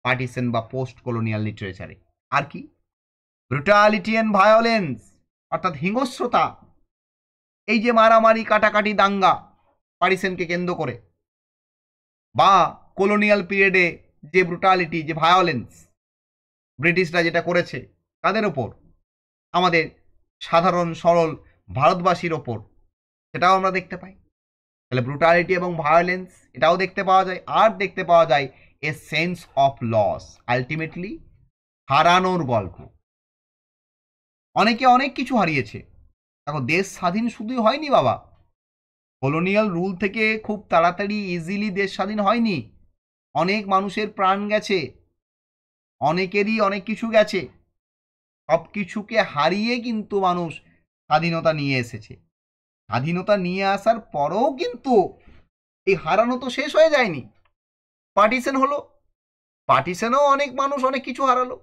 পার্টিশন বা পোস্ট কলোনিয়াল লিটারেচারে। আর কি? ব্রুটালিটি অ্যান্ড ভায়োলেন্স, অর্থাৎ হিংস্রতা। এই যে মারামারি কাটাকাটি দাঙ্গা পার্টিশনকে কেন্দ্র করে, বা কলোনিয়াল পিরিয়ডে যে ব্রুটালিটি, যে ভায়োলেন্স ব্রিটিশরা যেটা করেছে তাদের ওপর, আমাদের সাধারণ সরল ভারতবাসীর ওপর, সেটাও আমরা দেখতে পাই। তাহলে ব্রুটালিটি এবং ভায়োলেন্স এটাও দেখতে পাওয়া যায়। আর দেখতে পাওয়া যায় a sense of loss, ultimately হারানোর গল্প। অনেকে অনেক কিছু হারিয়েছে। দেখো, দেশ স্বাধীন শুধুই হয়নি বাবা, কলোনিয়াল রুল থেকে খুব তাড়াতাড়ি ইজিলি দেশ স্বাধীন হয়নি। অনেক মানুষের প্রাণ গেছে, অনেকেরই অনেক কিছু গেছে। সব কিছুকে হারিয়ে কিন্তু মানুষ স্বাধীনতা নিয়ে এসেছে। স্বাধীনতা নিয়ে আসার পরেও কিন্তু এই হারানো তো শেষ হয়ে যায়নি। পার্টিশন হলো, পার্টিশনেও অনেক মানুষ অনেক কিছু হারালো।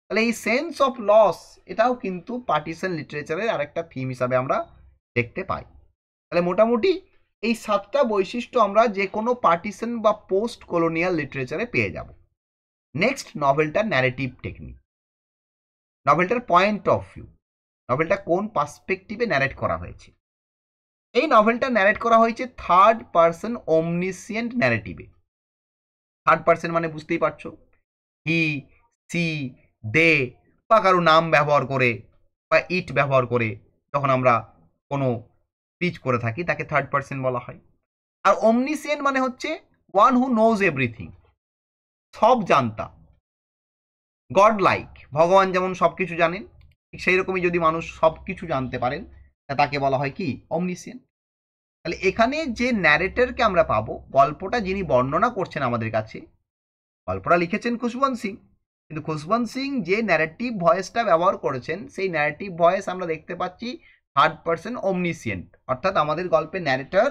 তাহলে এই সেন্স অফ লস, এটাও কিন্তু পার্টিশন লিটারেচারের আরেকটা থিম হিসাবে আমরা দেখতে পাই। তাহলে মোটামুটি এই 7টা বৈশিষ্ট্য আমরা যে কোনো পার্টিশন বা পোস্ট কলোনিয়াল লিটারেচারে পেয়ে যাব। নেক্সট, নভেলটার ন্যারেটিভ টেকনিক, নভেলটার পয়েন্ট অফ ভিউ, নভেলটা কোন পার্সপেক্টিভে ন্যারেট করা হয়েছে। এই নভেলটা ন্যারেট করা হয়েছে থার্ড পার্সন ওমনিসিয়েন্ট ন্যারেটিভে। থার্ড পার্সন মানে বুঝতেই পারছো, হি, সি, দে বা কারো নাম ব্যবহার করে বা ইট ব্যবহার করে যখন আমরা কোনো স্পিচ করে থাকি তাকে থার্ড পার্সন বলা হয়। আর ওমনিসিয়েন্ট মানে হচ্ছে ওয়ান হু নোজ এভরিথিং, সব জানতা। গড লাইক, ভগবান যেমন সব কিছু জানেন, ঠিক সেই রকমই যদি মানুষ সব কিছু জানতে পারেন তাকে বলা হয় কি? অমনিসিয়েন্ট। তাহলে এখানে যে ন্যারেটরকে আমরা পাবো, গল্পটা যিনি বর্ণনা করছেন আমাদের কাছে, গল্পটা লিখেছেন খুশবন্ত সিং, কিন্তু খুশবন্ত সিং যে ন্যারেটিভ ভয়েসটা ব্যবহার করেছেন সেই ন্যারেটিভ ভয়েস আমরা দেখতে পাচ্ছি থার্ড পার্সন অমনিসিয়েন্ট। অর্থাৎ আমাদের গল্পের ন্যারেটর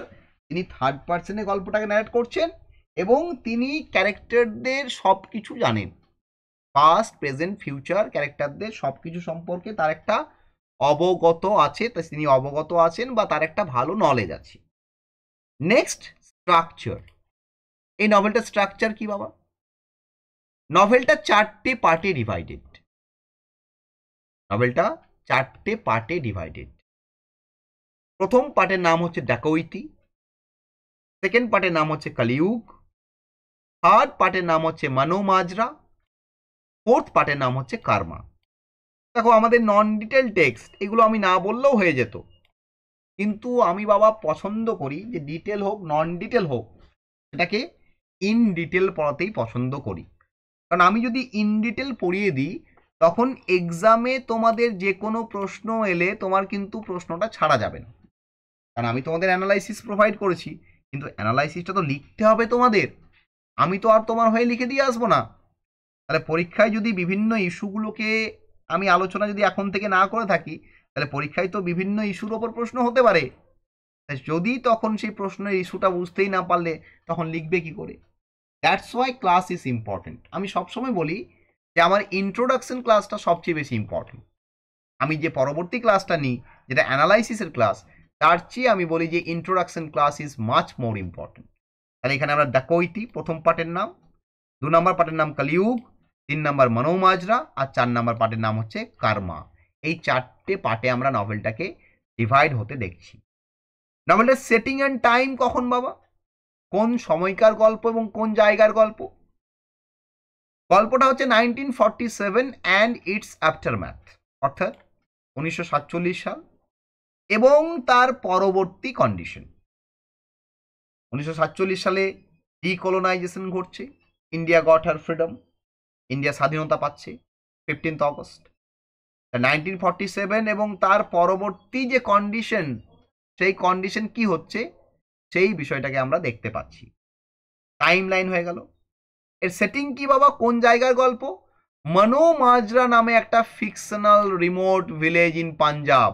তিনি থার্ড পার্সনে গল্পটাকে ন্যারেট করছেন এবং তিনি ক্যারেক্টারদের সব কিছু জানেন, পাস্ট প্রেজেন্ট ফিউচার ক্যারেক্টারদের সব কিছু সম্পর্কে তার একটা অবগত আছে, তিনি অবগত আছেন বা তার একটা ভালো নলেজ আছে। Next, structure. এই নভেলটার স্ট্রাকচার কি বাবা? নভেলটা 4টে পার্টে ডিভাইডেড। নভেলটা 4টে পার্টে ডিভাইডেড। প্রথম পার্টের নাম হচ্ছে ডাকৈতি, সেকেন্ড পার্টের নাম হচ্ছে কলিযুগ, থার্ড পার্টের নাম হচ্ছে মনোমাজরা, ফোর্থ পার্টের নাম হচ্ছে কার্মা। দেখো, আমাদের নন ডিটেল টেক্সট এগুলো আমি না বললেও হয়ে যেত, কিন্তু আমি বাবা পছন্দ করি যে ডিটেল হোক নন ডিটেল হোক, এটাকে ইন ডিটেল পড়াতেই পছন্দ করি। কারণ আমি যদি ইন ডিটেল পড়িয়ে দিই তখন এক্সামে তোমাদের যে কোনো প্রশ্ন এলে তোমার কিন্তু প্রশ্নটা ছাড়া যাবে না। কারণ আমি তোমাদের অ্যানালাইসিস প্রোভাইড করেছি, কিন্তু অ্যানালাইসিসটা তো লিখতে হবে তোমাদের, আমি তো আর তোমার হয়ে লিখে দিয়ে আসবো না। তাহলে পরীক্ষায় যদি বিভিন্ন ইস্যুগুলোকে আমি আলোচনা যদি এখন থেকে না করে থাকি, তাহলে পরীক্ষায় তো বিভিন্ন ইস্যুর ওপর প্রশ্ন হতে পারে। যদি তখন সেই প্রশ্নের ইস্যুটা বুঝতেই না পারলে তখন লিখবে কি করে? That's why class is important. আমি সবসময় বলি যে আমার ইন্ট্রোডাকশন ক্লাসটা সবচেয়ে বেশি ইম্পর্টেন্ট। আমি যে পরবর্তী ক্লাসটা নিই, যেটা অ্যানালাইসিসের ক্লাস, তার চেয়ে আমি বলি যে introduction class is much more important. তাহলে এখানে আমরা ডাকৈতি প্রথম পার্টের নাম, 2 নম্বর পার্টের নাম কলিযুগ, 3 নম্বর মনোমাজরা, আর 4 নম্বর পার্টের নাম হচ্ছে কর্মা। এই 4টে পার্টে আমরা নভেলটাকে ডিভাইড হতে দেখছি। নভেলটার সেটিং অ্যান্ড টাইম কখন বাবা? কোন সময়কার গল্প এবং কোন জায়গার গল্প? গল্পটা হচ্ছে 1947 অ্যান্ড ইটস আফটারম্যাথ, অর্থাৎ 1947 সাল এবং তার পরবর্তী কন্ডিশন। 1947 সালে ডিকলোনাইজেশন ঘটছে, India got her freedom, India স্বাধীনতা পাচ্ছে 15th অগস্ট। 1947 এবং তার পরবর্তী যে কন্ডিশন, সেই কন্ডিশন কি হচ্ছে সেই বিষয়টাকে আমরা দেখতে পাচ্ছি। টাইম লাইন হয়ে গেল। এর সেটিং কি বাবা? কোন জায়গার গল্প? মনোমাজরা নামে একটা fictional remote village in Punjab,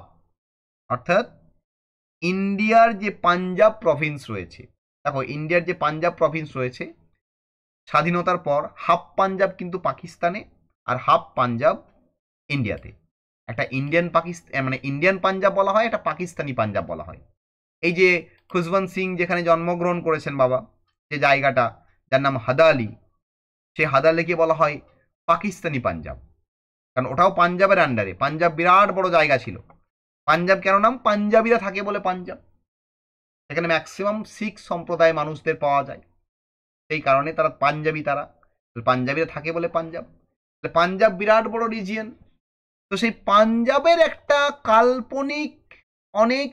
অর্থাৎ ইন্ডিয়ার যে পাঞ্জাব প্রভিন্স রয়েছে। দেখো, ইন্ডিয়ার যে পাঞ্জাব প্রভিন্স রয়েছে, স্বাধীনতার পর হাফ পাঞ্জাব কিন্তু পাকিস্তানে আর হাফ পাঞ্জাব ইন্ডিয়াতে। একটা ইন্ডিয়ান মানে ইন্ডিয়ান পাঞ্জাব বলা হয়, একটা পাকিস্তানি পাঞ্জাব বলা হয়। এই যে খুশবন্ত সিং যেখানে জন্মগ্রহণ করেছেন বাবা, যে জায়গাটা, যার নাম হাদালি, সেই হাদালিকে বলা হয় পাকিস্তানি পাঞ্জাব, কারণ ওটাও পাঞ্জাবের আন্ডারে। পাঞ্জাব বিরাট বড় জায়গা ছিল। পাঞ্জাব কেন নাম? পাঞ্জাবিরা থাকে বলে পাঞ্জাব। সেখানে ম্যাক্সিমাম শিখ সম্প্রদায় মানুষদের পাওয়া যায়, সেই কারণে তারা পাঞ্জাবি। তারা পাঞ্জাবিরা থাকে বলে পাঞ্জাব। পাঞ্জাব বিরাট বড় রিজিয়ন। তো সেই পাঞ্জাবের একটা কাল্পনিক অনেক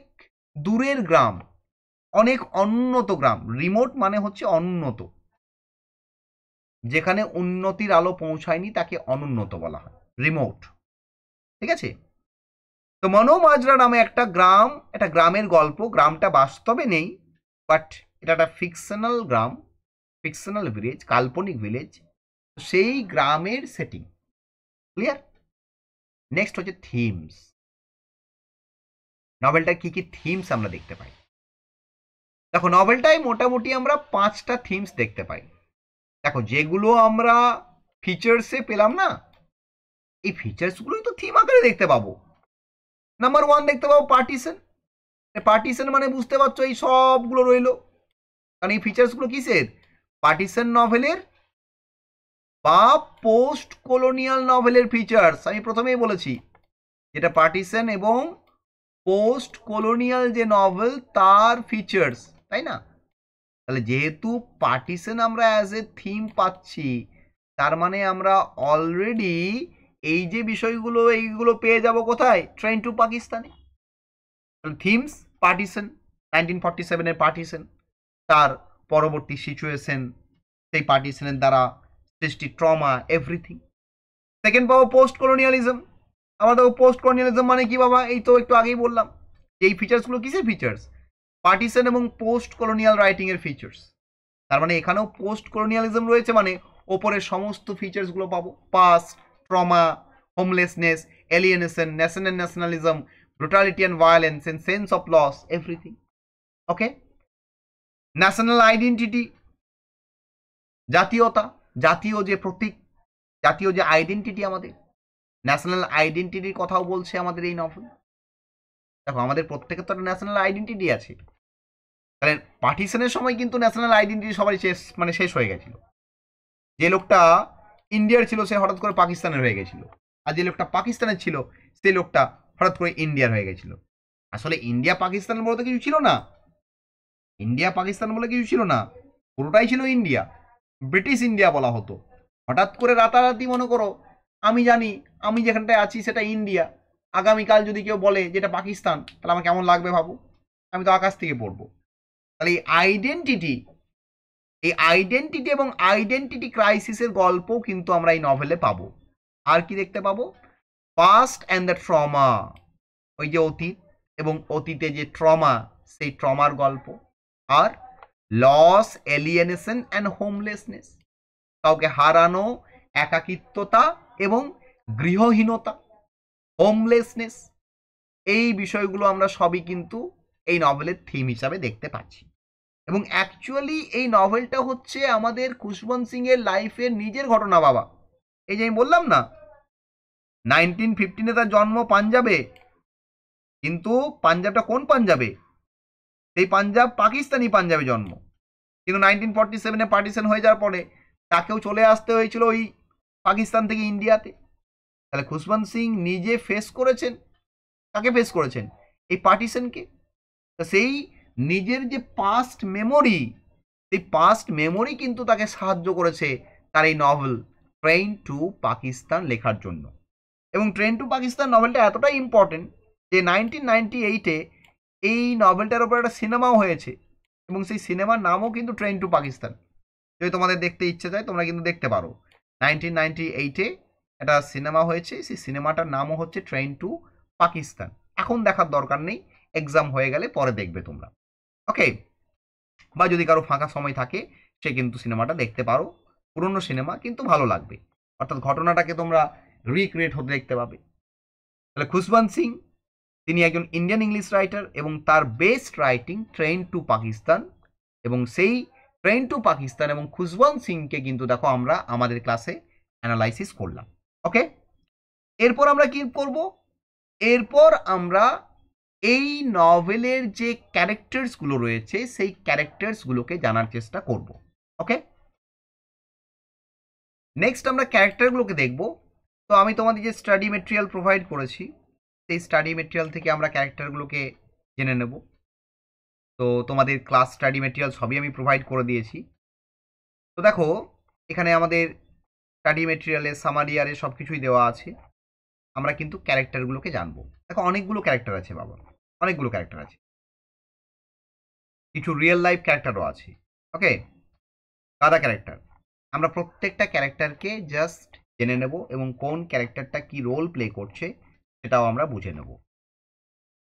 দূরের গ্রাম, অনেক অনুন্নত গ্রাম। রিমোট মানে হচ্ছে অনুন্নত, যেখানে উন্নতির আলো পৌঁছায়নি তাকে অনুন্নত বলা হয়, রিমোট। ঠিক আছে? তো মনোমাজরা নামে একটা গ্রাম, একটা গ্রামের গল্প। গ্রামটা বাস্তবে নেই, বাট এটা একটা ফিকশনাল গ্রাম, ফিকশনাল ভিলেজ, কাল্পনিক ভিলেজ। সেই গ্রামের সেটিং ক্লিয়ার। নেক্সট হচ্ছে থিমস। নভেলটা কি কি থিমস আমরা দেখতে পাই? দেখো, নভেলটায় মোটামুটি আমরা 5টা থিমস দেখতে পাই। দেখো, যেগুলো আমরা ফিচার্সে পেলাম না, এই ফিচার্সগুলোই তো থিম আকারে দেখতে পাবো। নাম্বার 1 দেখতে পাবো পার্টিশন। পার্টিশন মানে বুঝতে পারছো, এই সবগুলো রইলো। কারণ এই ফিচার্সগুলো কিসের? পার্টিশন নভেলের বা পোস্ট কলোনিয়াল নভেলের ফিচার্স। আমি প্রথমেই বলেছি যেটা পার্টিশন এবং পোস্ট কলোনিয়াল যে নভেল, তার ফিচার্স, তাই না? তাহলে যেহেতু পার্টিশন আমরা অ্যাজ এ থিম পাচ্ছি, তার মানে আমরা অলরেডি এই যে বিষয়গুলো, এইগুলো পেয়ে যাব কোথায়? ট্রেন টু পাকিস্তানে। থিমস পার্টিশন, 1947 এর পার্টিশন, তার পরবর্তী সিচুয়েশন, সেই পার্টিশনের দ্বারা সৃষ্টি ট্রমা, এভরিথিং। সেকেন্ড পাবো পোস্ট কলোনিয়ালিজম। আমরা দেখো পোস্ট কলোনিয়ালিজম মানে কি বাবা? এই তো একটু আগেই বললাম, এই ফিচার্সগুলো কিসের ফিচার্স? পার্টিশন এবং পোস্ট কলোনিয়াল রাইটিং এর ফিচার্স। তার মানে এখানেও পোস্ট কলোনিয়ালিজম রয়েছে, মানে ওপরের সমস্ত ফিচার্সগুলো পাবো। Past, trauma, homelessness, alienation, nationalism, brutality and violence and sense of loss, everything. Okay. National identity, জাতীয়তা, জাতীয় যে প্রতীক, জাতীয় যে আইডেন্টিটি, আমাদের ন্যাশনাল আইডেন্টিটির কথাও বলছে আমাদের এই নভেল। দেখো, আমাদের প্রত্যেকের তো একটা ন্যাশনাল আইডেন্টিটি আছে। তাহলে পার্টিশনের সময় কিন্তু ন্যাশনাল আইডেন্টিটি সবাই শেষ হয়ে গেছিল। যে লোকটা ইন্ডিয়ার ছিল সে হঠাৎ করে পাকিস্তানের হয়ে গেছিল, আর যে লোকটা পাকিস্তানের ছিল সেই লোকটা হঠাৎ করে ইন্ডিয়ার হয়ে গেছিল। আসলে ইন্ডিয়া পাকিস্তান বলতে কিছু ছিল না, ইন্ডিয়া পাকিস্তান বলে কিছু ছিল না, পুরোটাই ছিল ইন্ডিয়া। ব্রিটিশ ইন্ডিয়া বলা হতো। হঠাৎ করে রাতারাতি মনে করো আমি জানি আমি যেখানটায় আছি সেটা ইন্ডিয়া, আগামীকাল যদি কেউ বলে যেটা পাকিস্তান, তাহলে আমার কেমন লাগবে ভাবো? আমি তো আকাশ থেকে পড়বো। তাহলে এই আইডেন্টিটি এবং আইডেন্টিটি ক্রাইসিসের গল্পও কিন্তু আমরা এই নভেলে পাবো। আর কি দেখতে পাবো? পাস্ট অ্যান্ড দ্য ট্রমা, ওই যে অতীত এবং অতীতে যে ট্রমা, সেই ট্রমার গল্প। আর লস, এলিয়েনেশন অ্যান্ড হোমলেসনেস, কাউকে হারানো, একাকিত্বতা এবং গৃহহীনতা, হোমলেসনেস, এই বিষয়গুলো আমরা সবই কিন্তু এই নভেলের থিম হিসাবে দেখতে পাচ্ছি। এবং অ্যাকচুয়ালি এই নভেলটা হচ্ছে আমাদের খুশবন্ত সিং এর লাইফের নিজের ঘটনা বাবা। এই যে আমি বললাম না, 1915 তার জন্ম পাঞ্জাবে, কিন্তু পাঞ্জাবটা কোন পাঞ্জাবে? সেই পাঞ্জাব পাকিস্তানি পাঞ্জাবে জন্ম, কিন্তু 1947 পার্টিশন হয়ে যাওয়ার পরে তাকেও চলে আসতে হয়েছিল ওই পাকিস্তান থেকে ইন্ডিয়াতে। তাহলে খুশবন্ত সিং নিজে ফেস করেছেন, কাকে ফেস করেছেন? এই পার্টিশনকে। সেই নিজের যে পাস্ট মেমোরি, সেই পাস্ট মেমোরি কিন্তু তাকে সাহায্য করেছে তার এই নভেল ট্রেন টু পাকিস্তান লেখার জন্য। এবং ট্রেন টু পাকিস্তান নভেলটা এতটাই ইম্পর্টেন্ট যে 1998-এ এই নভেলটার ওপর একটা সিনেমাও হয়েছে, এবং সেই সিনেমার নামও কিন্তু ট্রেন টু পাকিস্তান। যদি তোমাদের দেখতে ইচ্ছে যায় তোমরা কিন্তু দেখতে পারো। 1998-এ একটা সিনেমা হয়েছে, সেই সিনেমাটার নামও হচ্ছে ট্রেন টু পাকিস্তান। এখন দেখার দরকার নেই, এক্সাম হয়ে গেলে পরে দেখবে তোমরা, ওকে? বা যদি কারো ফাঁকা সময় থাকে সে কিন্তু সিনেমাটা দেখতে পারো, পুরনো সিনেমা কিন্তু ভালো লাগবে, অর্থাৎ ঘটনাটাকে তোমরা রিক্রিয়েট হতে দেখতে পাবে। তাহলে খুশবন্ত সিং তিনি একজন ইন্ডিয়ান ইংলিশ রাইটার, এবং তার best writing train to Pakistan, এবং সেই ট্রেন টু পাকিস্তান এবং খুশবন্ত সিংকে কিন্তু দেখো আমরা আমাদের ক্লাসে অ্যানালাইসিস করলাম, ওকে? এরপর আমরা কি করব? এরপর আমরা এই নভেলের যে ক্যারেক্টার্সগুলো রয়েছে সেই ক্যারেক্টার্সগুলোকে জানার চেষ্টা করব, ওকে? নেক্সট আমরা ক্যারেক্টারগুলোকে দেখব। তো আমি তোমাদের যে স্টাডি মেটেরিয়াল প্রোভাইড করেছি সেই স্টাডি মেটেরিয়াল থেকে আমরা ক্যারেক্টারগুলোকে জেনে নেব। তো তোমাদের ক্লাস স্টাডি মেটেরিয়াল সবই আমি প্রোভাইড করে দিয়েছি। তো দেখো এখানে আমাদের স্টাডি মেটেরিয়ালে সামারিয়ারে সব কিছুই দেওয়া আছে। আমরা কিন্তু ক্যারেক্টারগুলোকে জানবো। দেখো অনেকগুলো ক্যারেক্টার আছে বাবা, অনেকগুলো ক্যারেক্টার আছে, কিছু রিয়েল লাইফ ক্যারেক্টারও আছে, ওকে? কাদা ক্যারেক্টার, আমরা প্রত্যেকটা ক্যারেক্টারকে জাস্ট জেনে নেব এবং কোন ক্যারেক্টারটা কি রোল প্লে করছে সেটাও আমরা বুঝে নেব।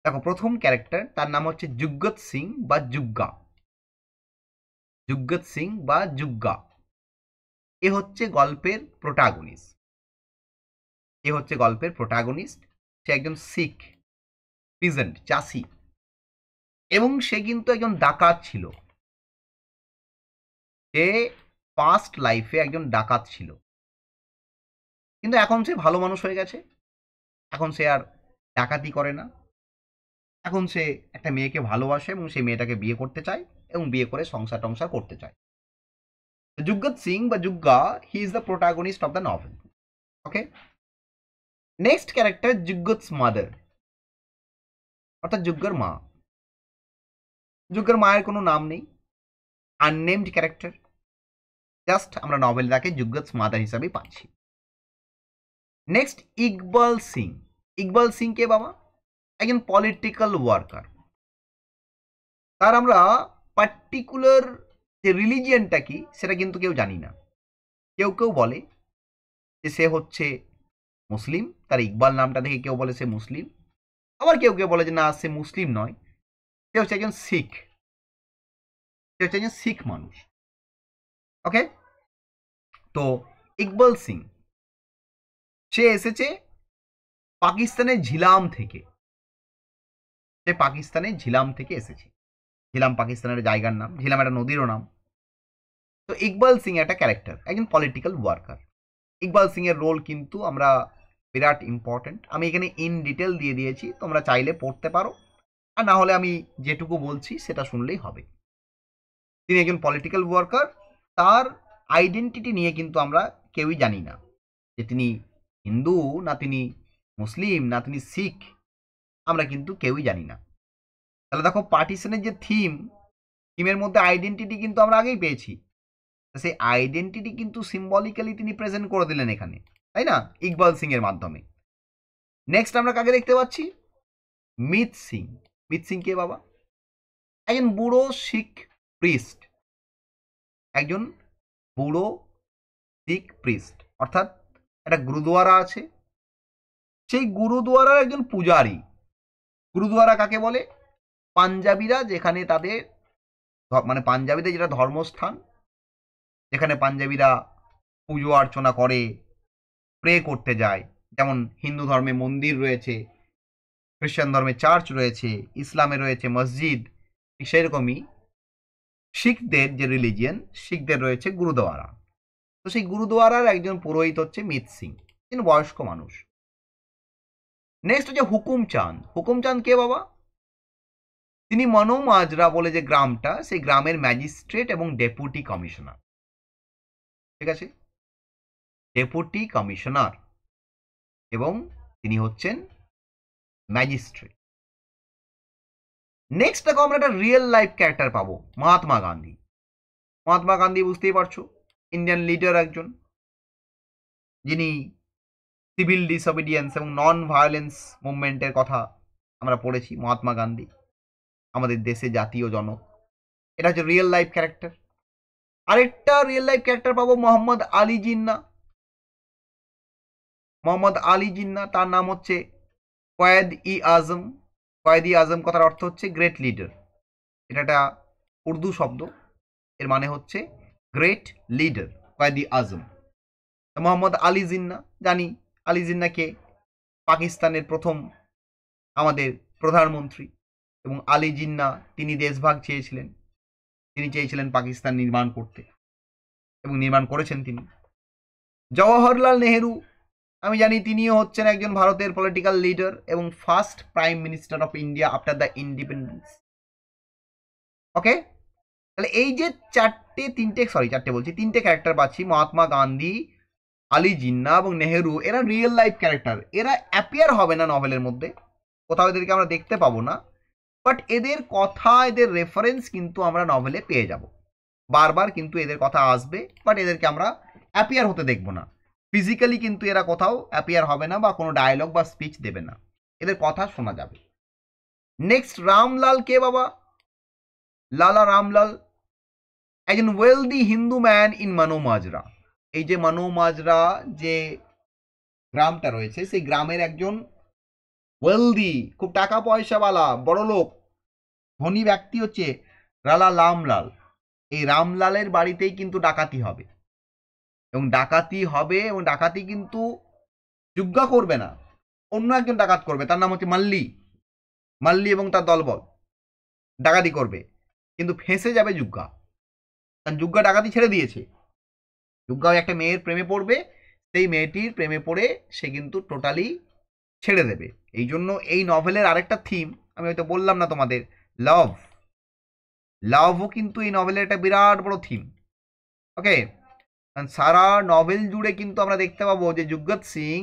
দেখো প্রথম ক্যারেক্টার, তার নাম হচ্ছে জুগ্গত সিং বা জুগ্গা। জুগ্গত সিং বা জুগ্গা এ হচ্ছে গল্পের প্রোটাগনিস্ট। এ হচ্ছে গল্পের প্রোটাগনিস্ট। সে একজন শিখ পিজেন্ট, চাষি, এবং সে কিন্তু একজন ডাকাত ছিল। সে পাস্ট লাইফে একজন ডাকাত ছিল, কিন্তু এখন সে ভালো মানুষ হয়ে গেছে। এখন সে আর ডাকাতি করে না, এখন সে একটা মেয়েকে ভালোবাসে এবং সেই মেয়েটাকে বিয়ে করতে চায় এবং বিয়ে করে সংসার টংসার করতে চায়। জুগ্গত সিং বা Jugga, he is the protagonist of the novel, okay? Next character Juggut's mother, অর্থাৎ জুগ্গার মা। জুগ্গার মায়ের কোনো নাম নেই, আননেমড ক্যারেক্টার, জাস্ট আমরা নভেলটাকে জুগ্গতস মাদার হিসাবে পাচ্ছি। নেক্সট ইকবাল সিং। ইকবাল সিং কে বাবা? একজন পলিটিক্যাল ওয়ার্কার। তার আমরা পার্টিকুলার যে রিলিজিয়নটা কি সেটা কিন্তু কেউ জানি না। কেউ কেউ বলে যে সে হচ্ছে মুসলিম, তার ইকবাল নামটা দেখে কেউ বলে সে মুসলিম, আবার কেউ কেউ বলে যে না সে মুসলিম নয়, সে হচ্ছে একজন শিখ, সে হচ্ছে একজন শিখ মানুষ, ওকে? তো ইকবাল সিং সে এসেছে পাকিস্তানের ঝিলাম থেকে। সে পাকিস্তানের ঝিলাম থেকে এসেছে। ঝিলাম পাকিস্তানের জায়গার নাম, ঝিলাম একটা নদীরও নাম। তো ইকবাল সিং একটা ক্যারেক্টার, একজন পলিটিক্যাল ওয়ার্কার। ইকবাল সিং এর রোল কিন্তু আমরা বিরাট ইম্পর্টেন্ট। আমি এখানে ইন ডিটেল দিয়ে দিয়েছি, তোমরা চাইলে পড়তে পারো, আর না হলে আমি যেটুকু বলছি সেটা শুনলেই হবে। তিনি একজন পলিটিক্যাল ওয়ার্কার। তার আইডেন্টিটি নিয়ে কিন্তু আমরা কেউই জানি না যে তিনি হিন্দু না তিনি মুসলিম না তিনি শিখ, আমরা কিন্তু কেউই জানি না। তাহলে দেখো পার্টিশনের যে থিমের মধ্যে আইডেন্টিটি কিন্তু আমরা আগেই পেয়েছি, সেই আইডেন্টিটি কিন্তু সিম্বলিক্যালি তিনি প্রেজেন্ট করে দিলেন এখানে, তাই না? ইকবাল সিং এর মাধ্যমে। নেক্সট আমরা কাকে দেখতে পাচ্ছি? মিত সিং। মিত সিং কে বাবা? একজন বুড়ো শিখ প্রিস্ট, একজন বুড়ো শিখ প্রিস্ট, অর্থাৎ একটা গুরুদুয়ারা আছে, সেই গুরুদুয়ারার একজন পূজারী। গুরুদুয়ারা কাকে বলে? পাঞ্জাবিরা যেখানে তাদের মানে পাঞ্জাবিদের যেটা ধর্মস্থান, যেখানে পাঞ্জাবিরা পুজো অর্চনা করে, প্রে করতে যায়। যেমন হিন্দু ধর্মে মন্দির রয়েছে, খ্রিস্টান ধর্মে চার্চ রয়েছে, ইসলামে রয়েছে মসজিদ, ঠিক সেরকমই শিখদের যে রিলিজিয়ন, শিখদের রয়েছে গুরুদুয়ারা। তো সেই গুরুদুয়ারার একজন পুরোহিত হচ্ছে মিত সিং, তিনি বয়স্ক মানুষ। নেক্সট হচ্ছে হুকুমচাঁদ। হুকুমচাঁদ কে বাবা? তিনি মনোমাজরা বলে যে গ্রামটা, সেই গ্রামের ম্যাজিস্ট্রেট এবং ডেপুটি কমিশনার। ঠিক আছে, ডেপুটি কমিশনার এবং তিনি হচ্ছেন ম্যাজিস্ট্রেট। নেক্সট দেখো আমরা একটা রিয়েল লাইফ ক্যারেক্টার পাবো, মহাত্মা গান্ধী। মহাত্মা গান্ধী বুঝতেই পারছো, ইন্ডিয়ান লিডার একজন, যিনি সিভিল ডিসঅবিডিয়েন্স এবং নন ভায়োলেন্স মুভমেন্টের কথা আমরা পড়েছি। মহাত্মা গান্ধী আমাদের দেশে জাতীয় জনক, এটা হচ্ছে রিয়েল লাইফ ক্যারেক্টার। আরেকটা রিয়েল লাইফ ক্যারেক্টার পাবো মোহাম্মদ আলী জিন্না। মোহাম্মদ আলী জিন্না, তার নাম হচ্ছে কয়েদ ই আজম। কয়েদ ই আজম কথার অর্থ হচ্ছে গ্রেট লিডার। এটা একটা উর্দু শব্দ, এর মানে হচ্ছে গ্রেট লিডার, কয়েদ ই আজম। মোহাম্মদ আলী জিন্না, জানি আলী জিন্না কে, পাকিস্তানের প্রথম আমাদের প্রধানমন্ত্রী। এবং আলী জিন্না তিনি দেশভাগ চেয়েছিলেন, তিনি চেয়েছিলেন পাকিস্তান নির্মাণ করতে এবং নির্মাণ করেছেন তিনি। জওহরলাল নেহেরু, আমি জানি তিনিও হচ্ছেন একজন ভারতের পলিটিক্যাল লিডার এবং first prime minister of India after the independence. Okay, তাহলে এই যে তিনটে ক্যারেক্টার পাচ্ছি, মহাত্মা গান্ধী, আলী জিন্না এবং নেহেরু, এরা রিয়েল লাইফ ক্যারেক্টার। এরা অ্যাপিয়ার হবে না নভেলের মধ্যে, কোথাও এদেরকে আমরা দেখতে পাবো না, বাট এদের কথা, এদের রেফারেন্স কিন্তু আমরা নভেলে পেয়ে যাব। বারবার কিন্তু এদের কথা আসবে, বাট এদেরকে আমরা অ্যাপিয়ার হতে দেখব না। ফিজিক্যালি কিন্তু এরা কোথাও অ্যাপিয়ার হবে না বা কোনো ডায়লগ বা স্পিচ দেবে না, এদের কথা শোনা যাবে। নেক্সট রামলাল কে বাবা? লালা রামলাল একজন ওয়েলদি হিন্দু ম্যান ইন মানোমাজরা। এই যে মানোমাজরা যে গ্রামটা রয়েছে, সেই গ্রামের একজন ওয়েলদি, খুব টাকা পয়সাওয়ালা বড় লোক, ধনী ব্যক্তি হচ্ছে লালা রামলাল। এই রামলালের বাড়িতেই কিন্তু ডাকাতি হবে এবং ডাকাতি কিন্তু যুগ্গা করবে না, অন্য একজন ডাকাত করবে, তার নাম হচ্ছে মাল্লি। মাল্লি এবং তার দলবল ডাকাতি করবে, কিন্তু ফেঁসে যাবে যুগ্গা, কারণ যুগ্গা ডাকাতি ছেড়ে দিয়েছে। যুগ্গা একটা মেয়ের প্রেমে পড়বে, সেই মেয়েটির প্রেমে পড়ে সে কিন্তু টোটালি ছেড়ে দেবে। এই জন্য এই নভেলের আরেকটা থিম আমি হয়তো বললাম না তোমাদের, লাভ। লাভও কিন্তু এই নভেলের একটা বিরাট বড় থিম। ওকে, সারা নভেল জুড়ে কিন্তু আমরা দেখতে পাবো যে যুগত সিং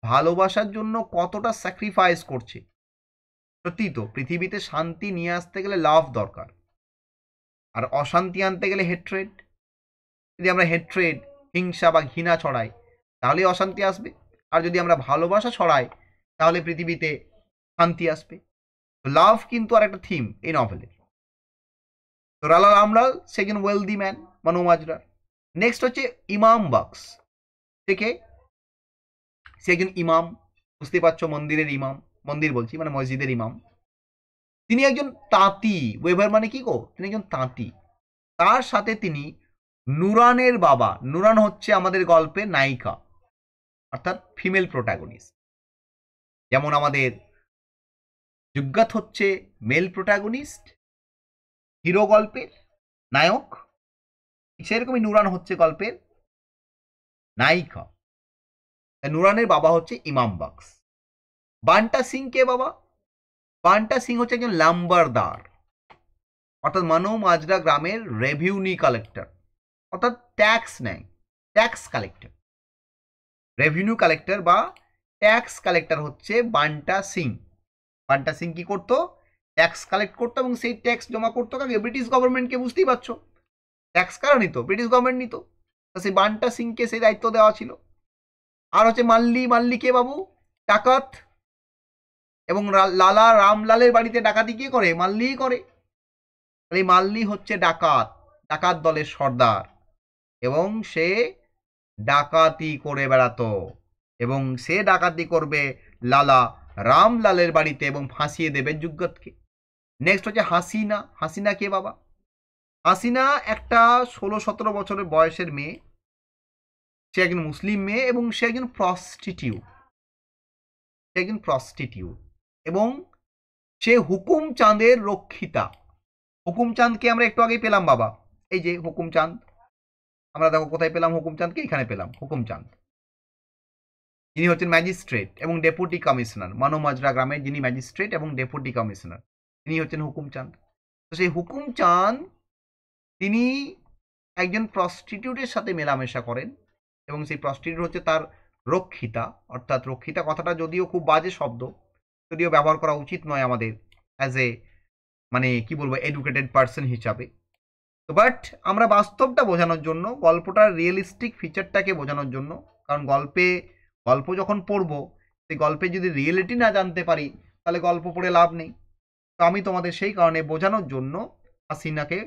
ভালোবাসার জন্য কতটা স্যাক্রিফাইস করছে। সত্যি তো, পৃথিবীতে শান্তি নিয়ে আসতে গেলে লাভ দরকার, আর অশান্তি আনতে গেলে হেট্রেড। যদি আমরা হেট্রেড, হিংসা বা ঘৃণা ছড়াই তাহলে অশান্তি আসবে, আর যদি আমরা ভালোবাসা ছড়াই তাহলে পৃথিবীতে শান্তি আসবে। লাভ কিন্তু আর একটা থিম এই নভেলের। তো Lala Ramlal second wealthy man Manomajra. Next হচ্ছে ইমাম বাক্স। থেকে সে একজন ইমাম, বুঝতে পারছো, মন্দিরের ইমাম, মন্দির বলছি মানে মসজিদের ইমাম। তিনি একজন তাঁতি, ওয়েভার মানে কি গো, তিনি একজন তাঁতি। তার সাথে তিনি নুরানের বাবা, নুরান হচ্ছে আমাদের গল্পের নায়িকা, অর্থাৎ ফিমেল প্রোটাগনিস্ট। যেমন আমাদের যুগ্গাত হচ্ছে মেল প্রোটাগনিস্ট, হিরো গল্পের নায়ক, সেরকমই নুরান হচ্ছে গল্পের নায়িকা। নুরানের বাবা হচ্ছে ইমাম বাক্স। বান্টা সিং কে বাবা? বান্টা সিং হচ্ছে একজন লাম্বারদার, অর্থাৎ মানোমাজরা গ্রামের রেভিনিউ কালেক্টর, অর্থাৎ ট্যাক্স নেয়, ট্যাক্স কালেক্টর। রেভিনিউ কালেক্টর বা ট্যাক্স কালেক্টর হচ্ছে বান্টা সিং। বান্টা সিং কি করতো? ট্যাক্স কালেক্ট করতো এবং সেই ট্যাক্স জমা করতো কাকে? ব্রিটিশ গভর্নমেন্টকে। বুঝতেই পারছো, ট্যাক্স কারা নিত? ব্রিটিশ গভর্নমেন্ট নিত। তো সেই বান্টা সিংকে সেই দায়িত্ব দেওয়া ছিল। আর হচ্ছে মাল্লি। মাল্লি কে বাবু? ডাকাত। এবং লালা রামলালের বাড়িতে ডাকাতি কে করে? মাল্লিই করে। এই মাল্লি হচ্ছে ডাকাত, ডাকাত দলের সর্দার, এবং সে ডাকাতি করে বেড়াতো, এবং সে ডাকাতি করবে লালা রামলালের বাড়িতে এবং ফাঁসিয়ে দেবে যুগ্গতকে। নেক্সট হচ্ছে হাসিনা। হাসিনা কে বাবা? হাসিনা একটা 16-17 বছরের বয়সের মেয়ে, সে একজন মুসলিম মেয়ে এবং সে একজন প্রস্টিটিউট। সে একজন প্রস্টিটিউট এবং সে হুকুমচাঁদের রক্ষিতা। হুকুমচাঁদকে আমরা একটু আগেই পেলাম বাবা, এই যে হুকুমচাঁদ, আমরা দেখো কোথায় পেলাম হুকুমচাঁদকে, এখানে পেলাম হুকুমচাঁদ। যিনি হচ্ছেন ম্যাজিস্ট্রেট এবং ডেপুটি কমিশনার, মানমাজরা গ্রামের যিনি ম্যাজিস্ট্রেট এবং ডেপুটি কমিশনার, তিনি হচ্ছেন হুকুমচাঁদ। তো সেই হুকুমচাঁদ তিনি একজন প্রস্টিটিউটের সাথে মেলামেশা করেন এবং সেই প্রস্টিটিউট হচ্ছে তার রক্ষিতা। অর্থাৎ রক্ষিতা কথাটা যদিও খুব বাজে শব্দ, যদিও ব্যবহার করা উচিত নয় আমাদের অ্যাজ এ মানে কি বলবো এডুকেটেড পার্সন হিসাবে, তো বাট আমরা বাস্তবটা বোঝানোর জন্য, গল্পটার রিয়েলিস্টিক ফিচারটাকে বোঝানোর জন্য, কারণ গল্প যখন পড়বো সেই গল্পে যদি রিয়েলিটি না জানতে পারি তাহলে গল্প পড়ে লাভ নেই। তো আমি তোমাদের সেই কারণে বোঝানোর জন্য হাসিনাকে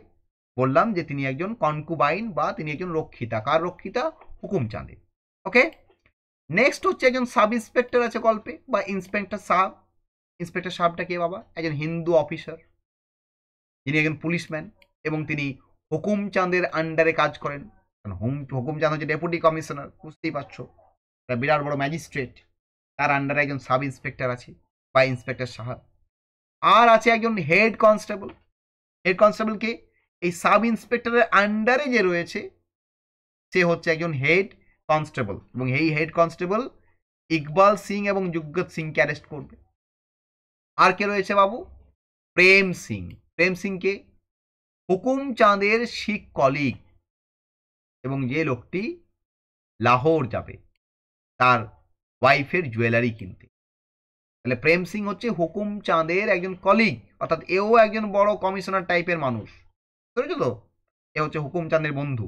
বললাম যে তিনি একজন কনকুবাইন বা তিনি একজন রক্ষিতা। কার রক্ষিতা? হুকুমচাঁদের। ওকে, নেক্সট হচ্ছে একজন সাব ইন্সপেক্টর আছে গল্পে, বা ইন্সপেক্টর সাব। ইন্সপেক্টর সাবটা কে বাবা? একজন হিন্দু অফিসার, যিনি একজন পুলিশম্যান এবং তিনি হুকুমচাঁদের আন্ডারে কাজ করেন। হুকুমচাঁদ হচ্ছে ডেপুটি কমিশনার, বুঝতেই পারছো, বিরাট বড় ম্যাজিস্ট্রেট, তার আন্ডারে একজন সাব ইন্সপেক্টর আছে বা ইন্সপেক্টর সাহেব। আর আছে একজন হেড কনস্টেবল। হেড কনস্টেবল কে? এই সাব ইন্সপেক্টরের আন্ডারে যে রয়েছে সে হচ্ছে একজন হেড কনস্টেবল, এবং এই হেড কনস্টেবল ইকবাল সিং এবং যুগত সিংকে অ্যারেস্ট করবে। আর কে রয়েছে বাবু? প্রেম সিং। প্রেম সিং কে? হুকুমচাঁদের শিখ কলিগ, এবং যে লোকটি লাহোর যাবে তার ওয়াইফের জুয়েলারি কিনতে। তাহলে প্রেম সিং হচ্ছে হুকুমচাঁদের একজন কলিগ, অর্থাৎ এও একজন বড় কমিশনার টাইপের মানুষ, বুঝেছো তো? এ হচ্ছে হুকুমচাঁদের বন্ধু।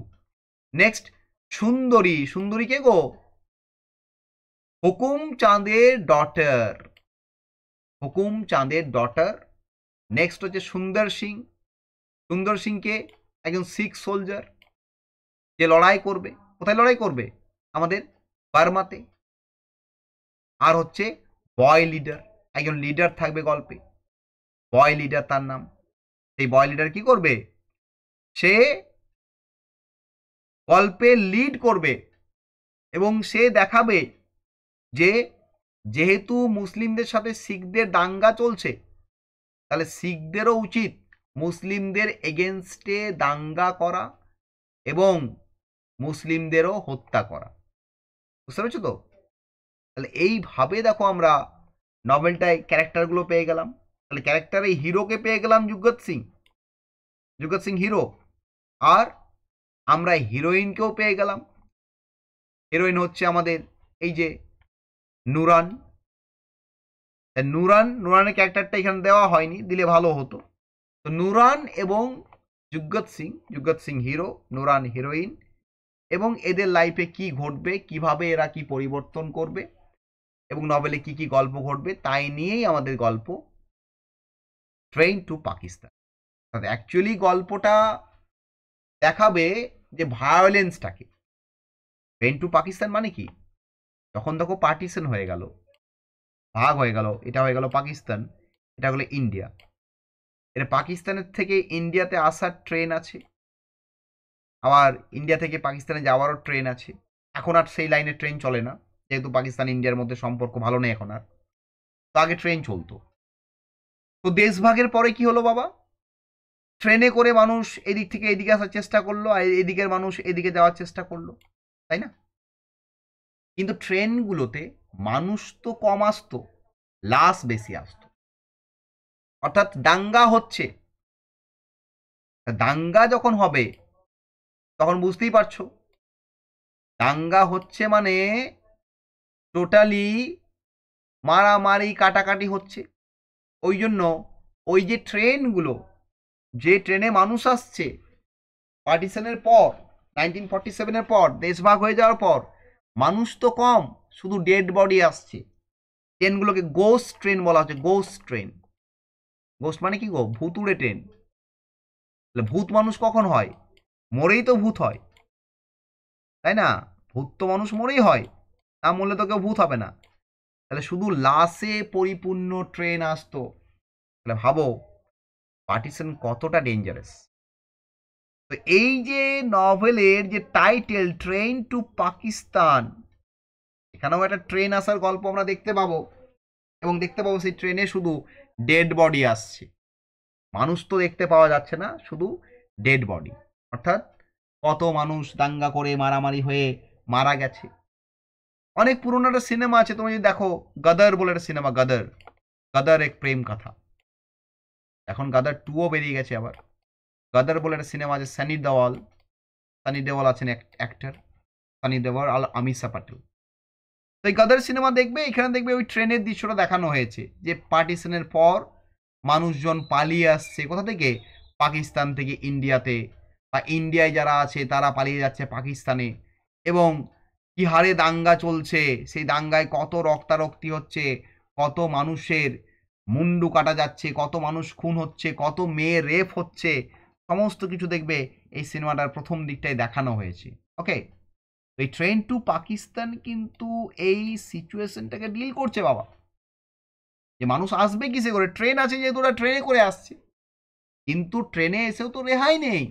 নেক্সট সুন্দরী। সুন্দরী কে গো? হুকুমচাঁদের ডটার। হুকুমচাঁদের ডটার। নেক্সট হচ্ছে সুন্দর সিং। সুন্দর সিং কে? একজন শিখ সোলজার, যে লড়াই করবে। কোথায় লড়াই করবে? আমাদের বার্মাতে। আর হচ্ছে বয় লিডার, একজন লিডার থাকবে গল্পে, বয় লিডার তার নাম। সেই বয় লিডার কি করবে? সে গল্পে লিড করবে এবং সে দেখাবে যে যেহেতু মুসলিমদের সাথে শিখদের দাঙ্গা চলছে, তাহলে শিখদেরও উচিত মুসলিমদের এগেনস্টে দাঙ্গা করা এবং মুসলিমদেরও হত্যা করা। বুঝতে পেরেছো তো? তাহলে এইভাবে দেখো আমরা নভেলটায় ক্যারেক্টারগুলো পেয়ে গেলাম। তাহলে ক্যারেক্টারে হিরোকে পেয়ে গেলাম যুগত সিং, যুগত সিং হিরো। আর আমরা হিরোইনকেও পেয়ে গেলাম। হিরোইন হচ্ছে আমাদের এই যে নুরান। নুরানের ক্যারেক্টারটা এখানে দেওয়া হয়নি, দিলে ভালো হতো। তো নুরান এবং যুগত সিং হিরো, নুরান হিরোইন, এবং এদের লাইফে কি ঘটবে, কিভাবে এরা কি পরিবর্তন করবে এবং নভেলে কি কি গল্প ঘটবে, তাই নিয়েই আমাদের গল্প ট্রেন টু পাকিস্তান। অ্যাকচুয়ালি গল্পটা দেখাবে যে ভায়োলেন্সটাকে। ট্রেন টু পাকিস্তান মানে কি? তখন দেখো পার্টিশন হয়ে গেল, ভাগ হয়ে গেল, এটা হয়ে গেল পাকিস্তান, এটা হলো ইন্ডিয়া। এটা পাকিস্তানের থেকে ইন্ডিয়াতে আসার ট্রেন আছে, আবার ইন্ডিয়া থেকে পাকিস্তানে যাওয়ারও ট্রেন আছে। এখন আর সেই লাইনে ট্রেন চলে না, যেহেতু পাকিস্তান ইন্ডিয়ার মধ্যে সম্পর্ক ভালো নেই এখন আর। তো আগে ট্রেন চলতো। তো দেশভাগের পরে কি হলো বাবা? ট্রেনে করে মানুষ এদিক থেকে এদিকে আসার চেষ্টা করলো, আর এদিকের মানুষ এদিকে যাওয়ার চেষ্টা করলো, তাই না? কিন্তু ট্রেনগুলোতে মানুষ তো কম আসতো, লাশ বেশি আসতো। অর্থাৎ দাঙ্গা হচ্ছে। দাঙ্গা যখন হবে তখন বুঝতেই পারছো, দাঙ্গা হচ্ছে মানে টোটালি মারামারি কাটাকাটি হচ্ছে। ওই জন্য ওই যে ট্রেনগুলো, যে ট্রেনে মানুষ আসছে পার্টিশনের পর, 1947-এর পর, দেশভাগ হয়ে যাওয়ার পর, মানুষ তো কম, শুধু ডেড বডি আসছে। ট্রেনগুলোকে গোস্ট ট্রেন বলা হচ্ছে, গোস্ট ট্রেন। গোস্ট মানে কি গো? ভুতুড়ে ট্রেন। ভূত মানুষ কখন হয়? মরেই তো ভূত হয়, তাই না? ভূত তো মানুষ মরেই হয়, না মরলে তো কেউ ভূত হবে না। তাহলে শুধু লাশে পরিপূর্ণ ট্রেন আসতো। তাহলে ভাবো পার্টিশন কতটা ডেঞ্জারাস। তো এই যে নভেলের যে টাইটেল ট্রেন টু পাকিস্তান, এখানেও একটা ট্রেন আসার গল্প আমরা দেখতে পাবো, এবং দেখতে পাবো সেই ট্রেনে শুধু ডেড বডি আসছে, মানুষ তো দেখতে পাওয়া যাচ্ছে না, শুধু ডেড বডি। অর্থাৎ কত মানুষ দাঙ্গা করে মারামারি হয়ে মারা গেছে, অনেক পুরনো একটা সিনেমা আছে, তুমি যদি দেখো গদর বলে একটা সিনেমা, গদর, গদর এক প্রেম কথা। এখন গদর 2ও বেরিয়ে গেছে আবার। গদর বলে একটা সিনেমা আছে, সানি দেওয়াল আছেন অ্যাক্টর, সানি দেওয়াল আর আমিষা পাটেল। তো এই গদর সিনেমা দেখবে, এখানে দেখবে ওই ট্রেনের দৃশ্যটা দেখানো হয়েছে, যে পার্টিশনের পর মানুষজন পালিয়ে আসছে কোথা থেকে, পাকিস্তান থেকে ইন্ডিয়াতে, বা ইন্ডিয়ায় যারা আছে তারা পালিয়ে যাচ্ছে পাকিস্তানে, এবং কি হারে দাঙ্গা চলছে, সেই দাঙ্গায় কত রক্তারক্তি হচ্ছে, কত মানুষের মুন্ডু কাটা যাচ্ছে, কত মানুষ খুন হচ্ছে, কত মেয়ে রেপ হচ্ছে, সমস্ত কিছু দেখবে এই সিনেমাটার প্রথম দিকটায় দেখানো হয়েছে। ওকে, এই ট্রেন টু পাকিস্তান কিন্তু এই সিচুয়েশনটাকে ডিল করছে বাবা, যে মানুষ আসবে কিসে করে, ট্রেন আছে যেহেতু ওরা ট্রেনে করে আসছে, কিন্তু ট্রেনে এসেও তো রেহাই নেই।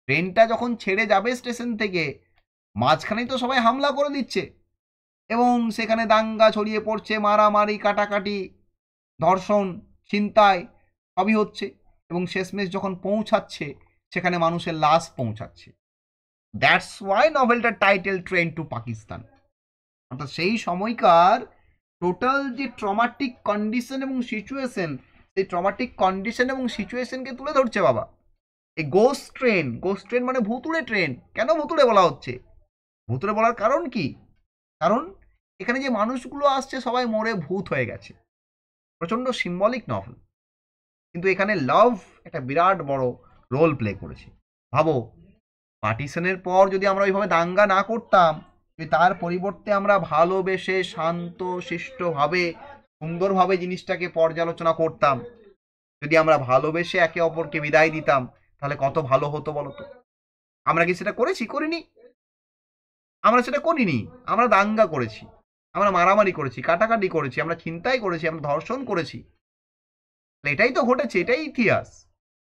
ট্রেনটা যখন ছেড়ে যাবে স্টেশন থেকে, মাঝখানেই তো সবাই হামলা করে দিচ্ছে, এবং সেখানে দাঙ্গা ছড়িয়ে পড়ছে, মারামারি, কাটাকাটি, ধর্ষণ, ছিনতাই সবই হচ্ছে, এবং শেষমেশ যখন পৌঁছাচ্ছে সেখানে মানুষের লাশ পৌঁছাচ্ছে। দ্যাটস ওয়াই নভেলটার টাইটেল ট্রেন টু পাকিস্তান। অর্থাৎ সেই সময়কার টোটাল যে ট্রমাটিক কন্ডিশন এবং সিচুয়েশন, সেই ট্রমাটিক কন্ডিশন এবং সিচুয়েশনকে তুলে ধরছে বাবা। এই গোস্ট ট্রেন মানে ভুতুড়ে ট্রেন। কেন ভুতুড়ে বলা হচ্ছে? ভুতুড়ে বলার কারণ কি? কারণ এখানে যে মানুষগুলো আসছে সবাই মরে ভূত হয়ে গেছে। প্রচণ্ড সিম্বলিক নভেল, কিন্তু এখানে লাভ একটা বিরাট বড় রোল প্লে করেছে। ভাবো, পার্টিশনের পর যদি আমরা ওইভাবে দাঙ্গা না করতাম, যদি তার পরিবর্তে আমরা ভালোবেসে শান্ত শিষ্টভাবে সুন্দরভাবে জিনিসটাকে পর্যালোচনা করতাম, যদি আমরা ভালোবেসে একে অপরকে বিদায় দিতাম, তাহলে কত ভালো হতো বলো তো। আমরা কি সেটা করেছি? করিনি। আমরা সেটা করিনি। আমরা দাঙ্গা করেছি, আমরা মারামারি করেছি, কাটাকাটি করেছি, আমরা ছিনতাই করেছি, আমরা ধর্ষণ করেছি। এটাই তো ঘটেছে, এটাই ইতিহাস।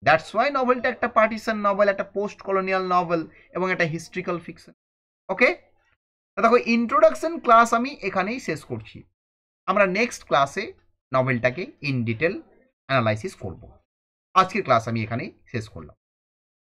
দ্যাটস ওয়াই নভেলটা একটা পার্টিশন নভেল, একটা পোস্ট কলোনিয়াল নভেল, এবং একটা হিস্ট্রিক্যাল ফিকশন। ওকে, দেখো ইন্ট্রোডাকশন ক্লাস আমি এখানেই শেষ করছি। আমরা নেক্সট ক্লাসে নভেলটাকে ইন ডিটেল অ্যানালাইসিস করব। আজকের ক্লাস আমি এখানেই শেষ করলাম।